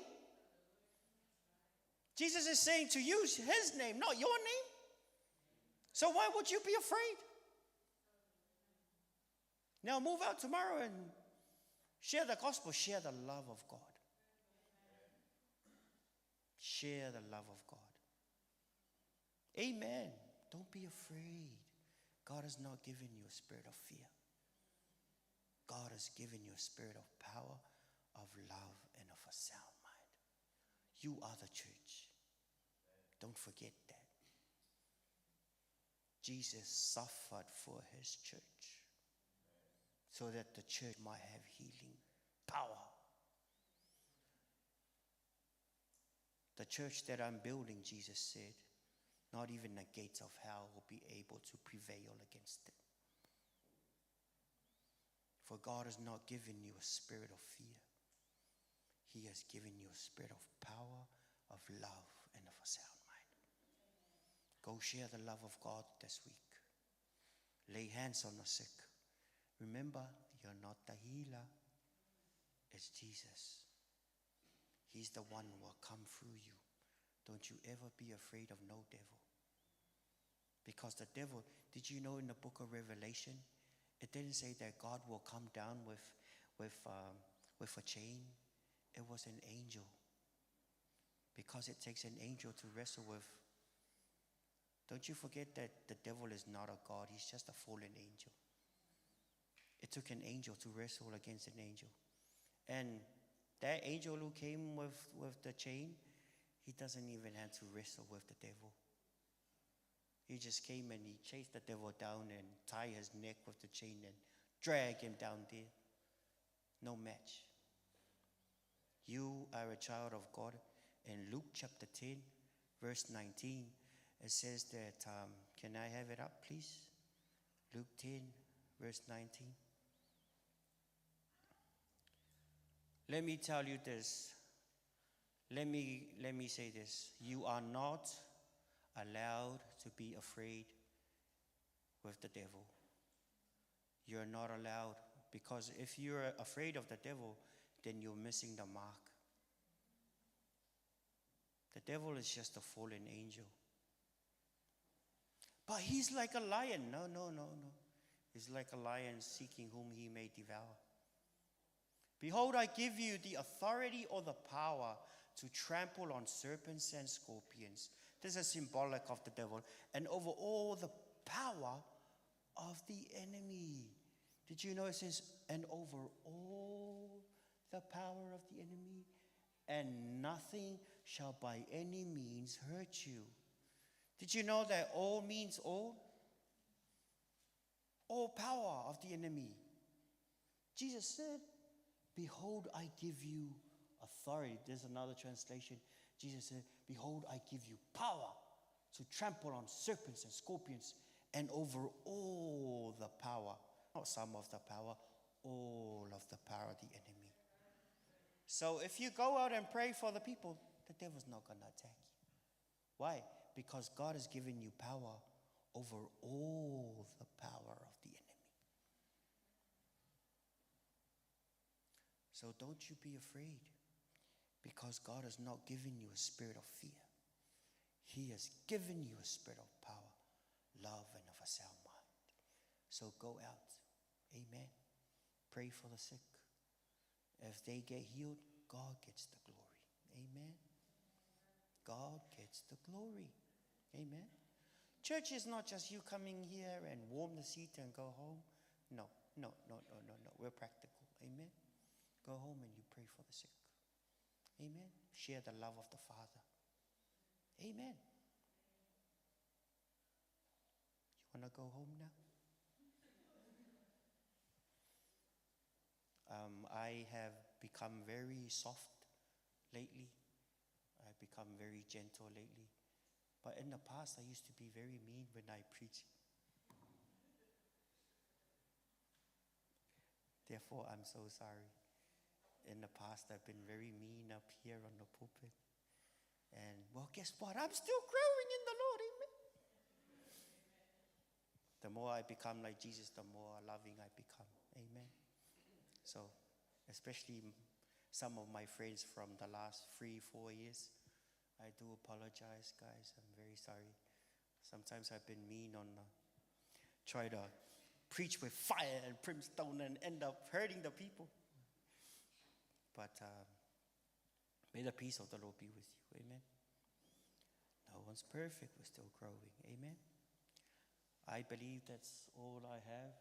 Jesus is saying to use his name, not your name. So why would you be afraid? Now move out tomorrow and share the gospel, share the love of God. Share the love of God. Amen. Don't be afraid. God has not given you a spirit of fear. God has given you a spirit of power, of love, and of a sound mind. You are the church. Don't forget that. Jesus suffered for his church so that the church might have healing power. The church that I'm building, Jesus said, not even the gates of hell will be able to prevail against it. For God has not given you a spirit of fear. He has given you a spirit of power, of love, and of a sound mind. Go share the love of God this week. Lay hands on the sick. Remember, you're not the healer. It's Jesus. He's the one who will come through you. Don't you ever be afraid of no devil. Because the devil, did you know in the book of Revelation, it didn't say that God will come down with a chain. It was an angel. Because it takes an angel to wrestle with. Don't you forget that the devil is not a God. He's just a fallen angel. It took an angel to wrestle against an angel. And that angel who came with the chain, he doesn't even have to wrestle with the devil. He just came and he chased the devil down and tied his neck with the chain and drag him down there. No match. You are a child of God. In Luke chapter 10, verse 19, it says that, can I have it up, please? Luke 10, verse 19. Let me tell you this. Let me say this. You are not allowed to be afraid with the devil. You're not allowed, because if you're afraid of the devil, then you're missing the mark. The devil is just a fallen angel. But he's like a lion. No. He's like a lion seeking whom he may devour. Behold, I give you the authority or the power to trample on serpents and scorpions. This is symbolic of the devil. And over all the power of the enemy. Did you know it says, and over all the power of the enemy? And nothing shall by any means hurt you. Did you know that all means all? All power of the enemy. Jesus said, behold, I give you authority. There's another translation. Jesus said, behold, I give you power to trample on serpents and scorpions and over all the power. Not some of the power, all of the power of the enemy. So if you go out and pray for the people, the devil's not going to attack you. Why? Because God has given you power over all the power of the enemy. So don't you be afraid, because God has not given you a spirit of fear. He has given you a spirit of power, love, and of a sound mind. So go out. Amen. Pray for the sick. If they get healed, God gets the glory. Amen. God gets the glory. Amen. Church is not just you coming here and warm the seat and go home. No. We're practical. Amen. Go home and you pray for the sick. Amen. Share the love of the Father. Amen. You want to go home now? I have become very soft lately. I've become very gentle lately. But in the past, I used to be very mean when I preach. Therefore, I'm so sorry. in the past I've been very mean up here on the pulpit. And well, guess what? I'm still growing in the Lord, amen. The more I become like Jesus, the more loving I become, amen. So, especially some of my friends from the last 3-4 years, I do apologize, guys. I'm very sorry. Sometimes I've been mean on try to preach with fire and brimstone and end up hurting the people. But may the peace of the Lord be with you, amen. No one's perfect, we're still growing, amen. I believe that's all I have,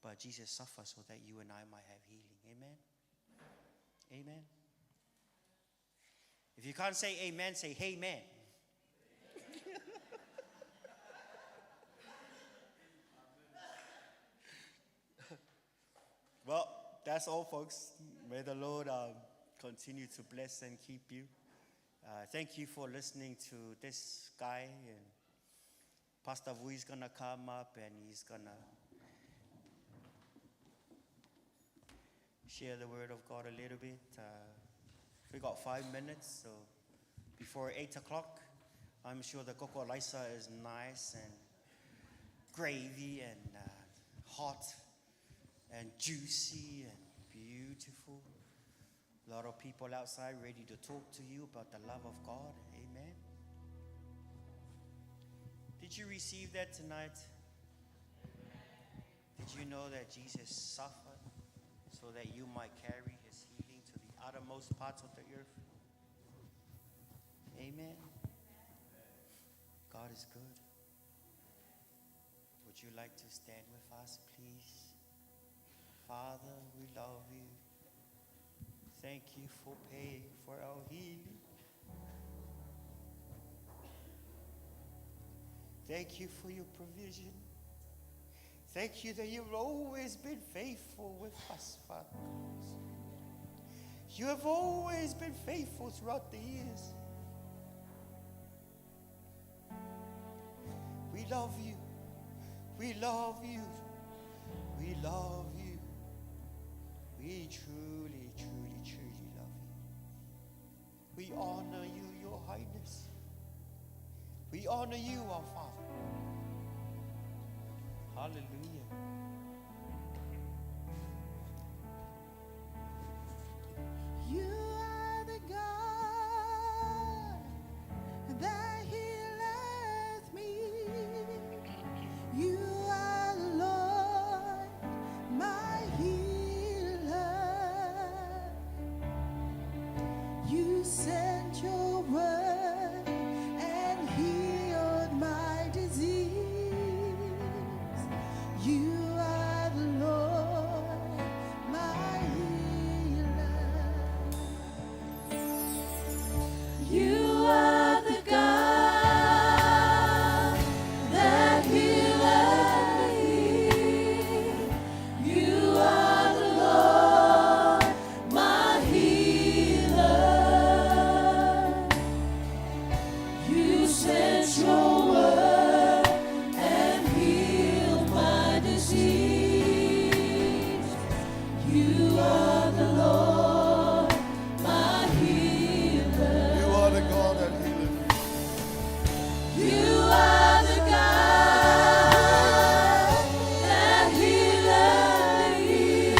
but Jesus suffered so that you and I might have healing, amen. Amen. If you can't say amen, say hey man. Well, that's all, folks. May the Lord continue to bless and keep you. Thank you for listening to this guy. And Pastor Vu is going to come up and he's going to share the word of God a little bit. We got 5 minutes, so before 8 o'clock, I'm sure the coco lisa is nice and gravy and hot and juicy and beautiful. A lot of people outside ready to talk to you about the love of God. Amen. Did you receive that tonight? Did you know that Jesus suffered so that you might carry his healing to the uttermost parts of the earth? Amen. God is good. Would you like to stand with us, please? Father, we love you. Thank you for paying for our healing. Thank you for your provision. Thank you that you've always been faithful with us, Father. You have always been faithful throughout the years. We love you. We love you. We love you. We truly, truly, truly love you. We honor you, your highness. We honor you, our Father. Hallelujah. You are the God that healeth me. You are the Lord, my healer. You sent your word and healed my disease. You are the Lord, my healer. You are the God that healeth me. You are the Lord, my healer. You sent your word and healed my disease. You are the Lord, my healer. You are the God that healeth me. You are the God that healeth me.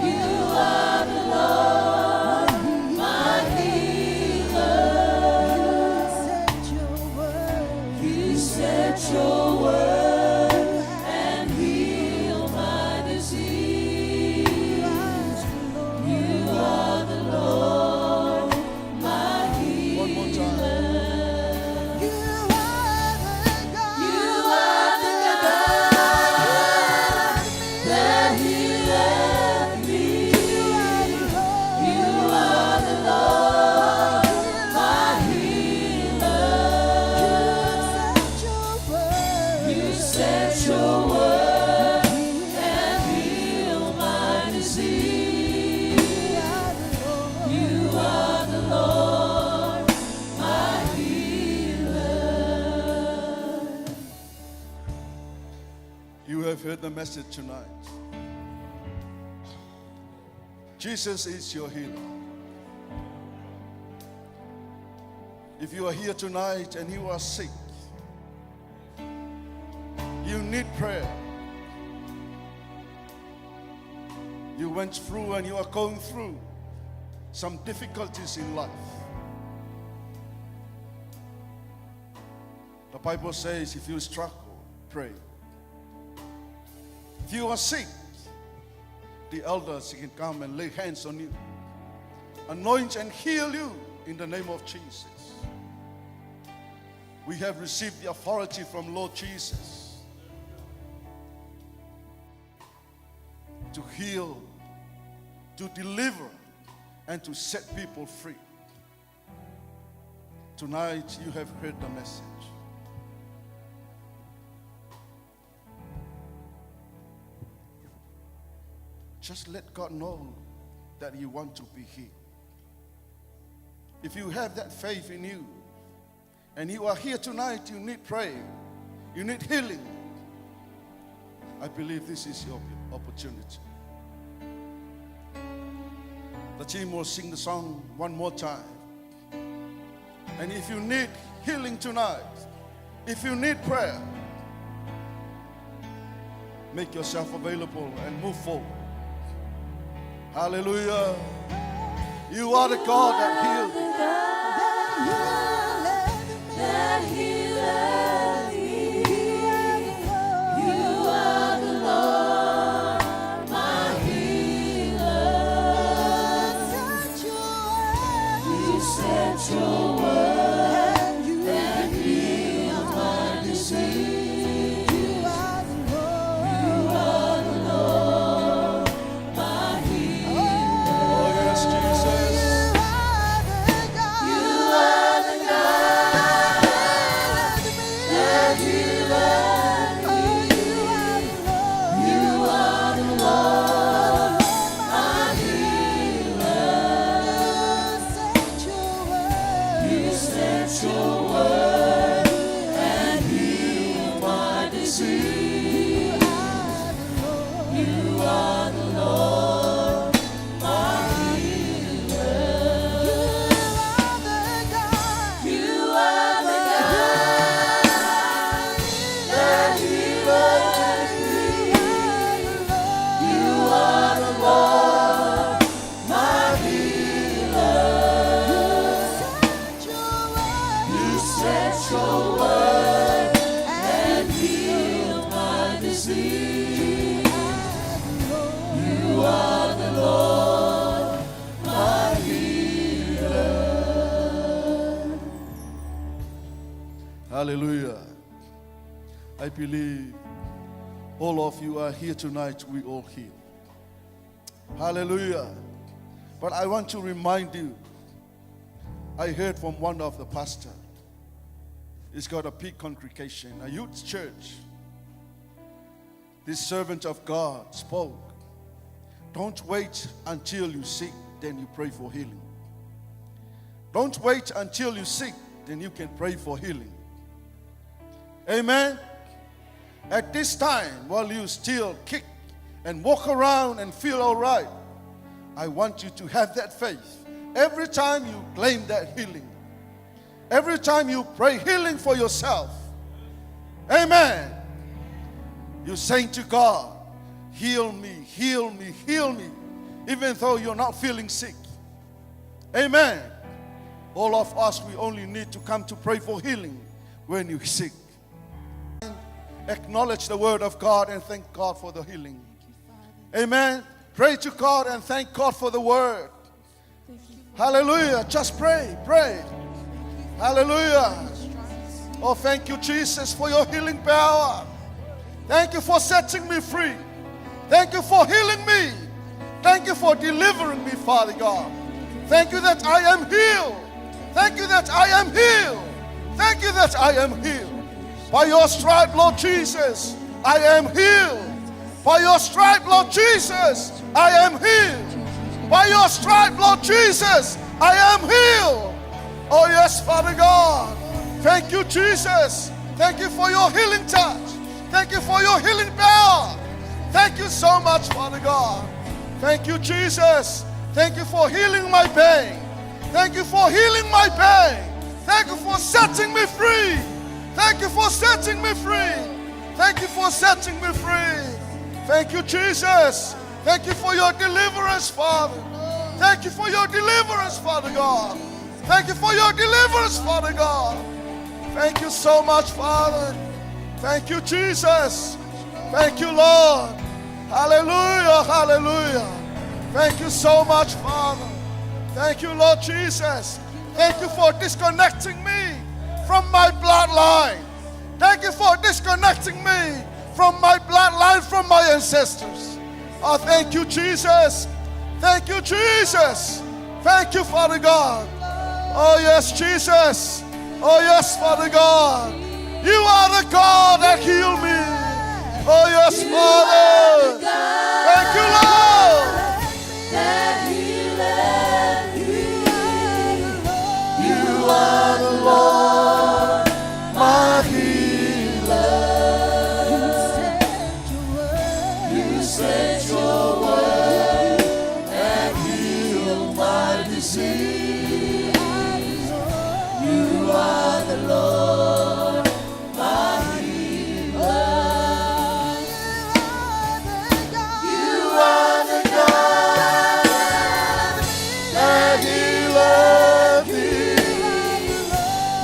You are the Lord, my healer. You sent your word and healed my disease. You are the Lord, my healer. One more time. You are the God that healeth me. You are the Lord, my healer. You sent your word and healed my disease. You are the Lord, my healer. You have heard the message tonight. Jesus is your healer. If you are here tonight and you are sick, you need prayer. You went through and you are going through some difficulties in life. The Bible says if you struggle, pray. If you are sick, the elders can come and lay hands on you, anoint and heal you in the name of Jesus. We have received the authority from Lord Jesus to heal, to deliver, and to set people free. Tonight you have heard the message. Just let God know that you want to be healed. If you have that faith in you, and you are here tonight, you need prayer, you need healing, I believe this is your opportunity. The team will sing the song one more time. And if you need healing tonight, if you need prayer, make yourself available and move forward. Hallelujah. You are the God that heals. That healeth me. You are the Lord, my healer. You sent your word and healed my disease. You are the Lord, my healer. Oh yes, Jesus. You are the God that healeth me. You are the Lord, my healer. You sent your word and healed my disease. You are the Lord, my healer. You are the God that healeth me. You are the Lord, my healer. You sent your word and healed my disease. You are the Lord, my healer. Hallelujah. I believe all of you are here tonight, we all here. Hallelujah. But I want to remind you, I heard from one of the pastors. He's got a big congregation, a youth church. This servant of God spoke. Don't wait until you're sick, then you pray for healing. Don't wait until you're sick, then you can pray for healing. Amen. At this time, while you still kick and walk around and feel all right, I want you to have that faith. Every time you claim that healing, every time you pray healing for yourself, amen, you're saying to God, heal me, heal me, heal me, even though you're not feeling sick. Amen. All of us, we only need to come to pray for healing when you're sick. Acknowledge the word of God and thank God for the healing. Amen. Pray to God and thank God for the word. Hallelujah. Just pray, pray. Hallelujah. Oh, thank you, Jesus, for your healing power. Thank you for setting me free. Thank you for healing me. Thank you for delivering me, Father God. Thank you that I am healed. Thank you that I am healed. Thank you that I am healed. By your stripe, Lord Jesus, I am healed. By your stripe, Lord Jesus, I am healed. By your stripe, Lord Jesus, I am healed. Oh yes, Father God. Thank you, Jesus. Thank you for your healing touch. Thank you for your healing power. Thank you so much, Father God. Thank you, Jesus. Thank you for healing my pain. Thank you for healing my pain. Thank you for setting me free. Thank you for setting me free. Thank you for setting me free. Thank you, Jesus. Thank you for your deliverance, Father. Thank you for your deliverance, Father God. Thank you for your deliverance, Father God. Thank you so much, Father. Thank you, Jesus. Thank you, Lord. Hallelujah, hallelujah. Thank you so much, Father. Thank you, Lord Jesus. Thank you for disconnecting me from my bloodline. Thank you for disconnecting me from my bloodline, from my ancestors. Oh, thank you, Jesus. Thank you, Jesus. Thank you, Father God. Oh, yes, Jesus. Oh, yes, Father God. You are the God that healed me. Oh, yes, Father. Thank you, Lord. That healeth me. You are the Lord, my healer. You sent your word and healed my disease. You are the Lord, my healer. You are the God that healeth me.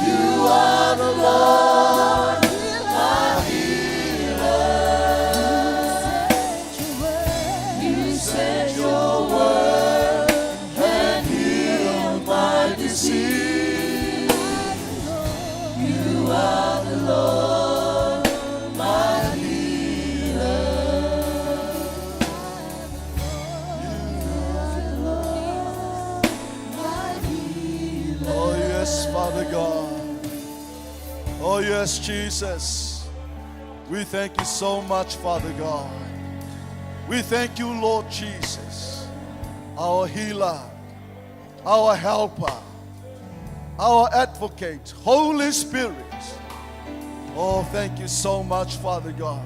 You are the Lord, my healer. You sent your word and healed my disease. You are the Lord, my healer. Oh, yes, Father God. Oh, yes, Jesus. We thank you so much, Father God. We thank you, Lord Jesus, our healer, our helper, our advocate, Holy Spirit. Oh, thank you so much, Father God.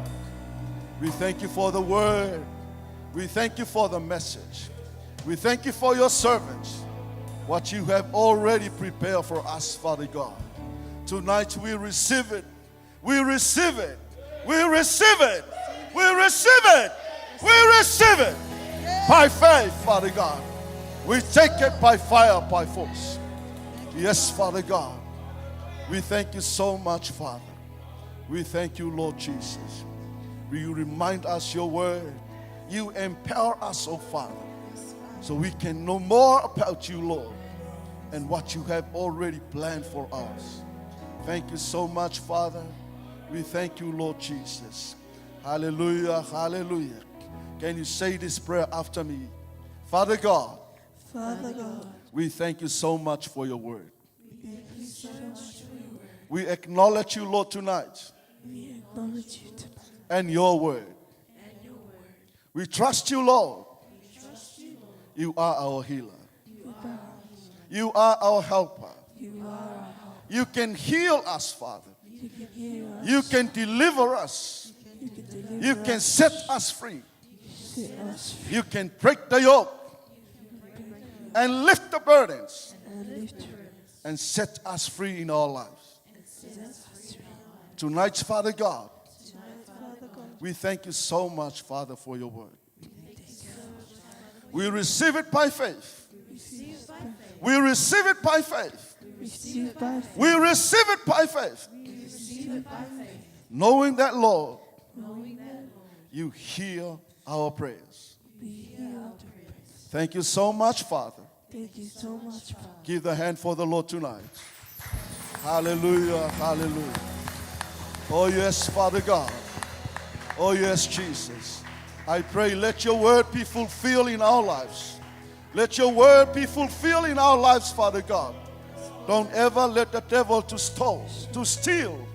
We thank you for the word. We thank you for the message. We thank you for your servants, what you have already prepared for us, Father God. Tonight we receive it. We receive it. We receive it. We receive it. We receive it by faith, Father God. We take it by fire, by force. Yes, Father God. We thank you so much, Father. We thank you, Lord Jesus. You remind us your word. You empower us, oh Father, so we can know more about you, Lord, and what you have already planned for us. Thank you so much, Father. We thank you, Lord Jesus. Hallelujah, hallelujah. Can you say this prayer after me? Father God, Father God, we thank you so much for your word. We acknowledge you, Lord, tonight, we acknowledge you tonight. and your word. We trust you, Lord. You are our healer. You are our helper. You are our help. You can heal us, Father. You can hear us. You can deliver us. You can deliver You can set us free. set us free You can break the yoke and lift the burdens and lift and set us free in our lives. us free. Tonight, Father God, Tonight, Father God, we thank you so much, Father, for your word. We receive it by faith. We receive it by faith. receive by faith. We receive it by faith. Knowing that, Lord, you hear our prayers. We hear our praise. Thank you so much, Father. Thank you so much, Father. Give the hand for the Lord tonight. Hallelujah, hallelujah. Oh, yes, Father God. Oh, yes, Jesus. I pray, let your word be fulfilled in our lives. Let your word be fulfilled in our lives, Father God. Don't ever let the devil to steal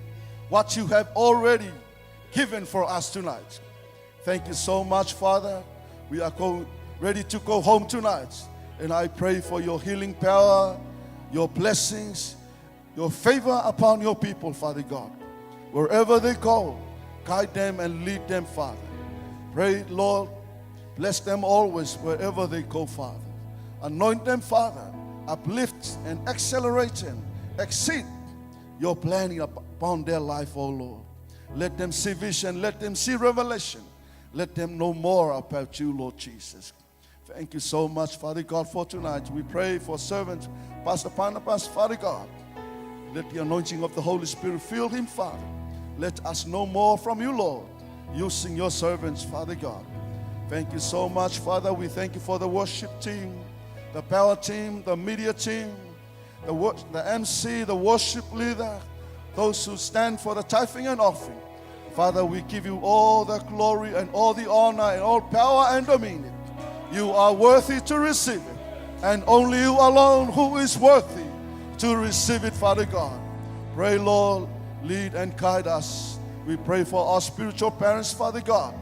what you have already given for us tonight. Thank you so much, Father. We are ready to go home tonight. And I pray for your healing power, your blessings, your favor upon your people, Father God. Wherever they go, guide them and lead them, Father. Pray, Lord, bless them always wherever they go, Father. Anoint them, Father. Uplift and accelerate and exceed your planning upon their life, oh Lord. Let them see vision. Let them see revelation. Let them know more about you, Lord Jesus. Thank you so much, Father God, for tonight. We pray for servant Pastor Barnabas, Father God. Let the anointing of the Holy Spirit fill him, Father. Let us know more from you, Lord, using your servants, Father God. Thank you so much, Father. We thank you for the worship team, the power team, the media team, the MC, the worship leader, those who stand for the tithing and offering. Father, we give you all the glory and all the honor and all power and dominion. You are worthy to receive it, and only you alone who is worthy to receive it, Father God. Pray, Lord, lead and guide us. We pray for our spiritual parents, Father God,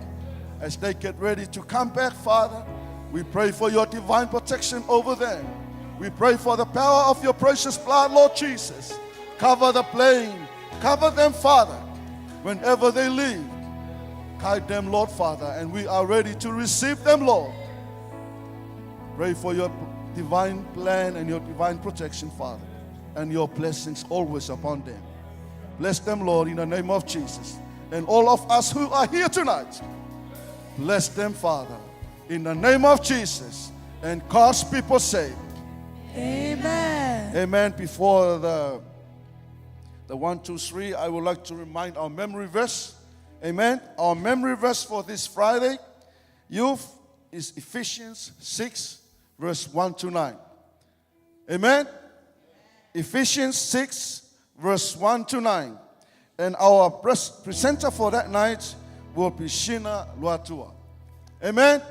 as they get ready to come back, Father. We pray for your divine protection over them. We pray for the power of your precious blood, Lord Jesus. Cover the plane. Cover them, Father, whenever they leave. Guide them, Lord, Father, and we are ready to receive them, Lord. Pray for your divine plan and your divine protection, Father, and your blessings always upon them. Bless them, Lord, in the name of Jesus. And all of us who are here tonight, bless them, Father, in the name of Jesus. And God's people say, Amen. Amen. Before the 1, 2, 3, I would like to remind our memory verse. Amen. Our memory verse for this Friday, youth, is Ephesians 6, verse 1 to 9. Amen. Ephesians 6, verse 1 to 9. And our presenter for that night will be Sheena Luatua. Amen.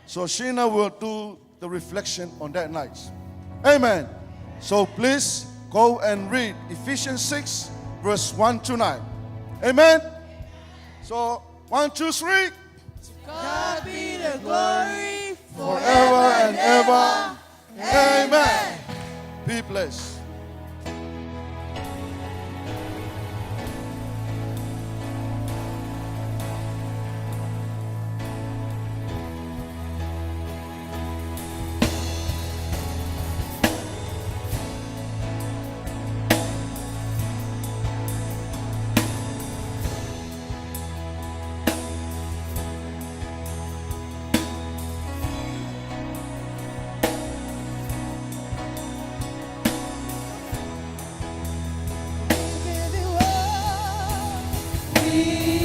So Sheena will do the reflection on that night. Amen. So please go and read Ephesians 6, verse 1 to 9. Amen. So 1, 2, 3. God be the glory Forever and ever. Amen. Be blessed. We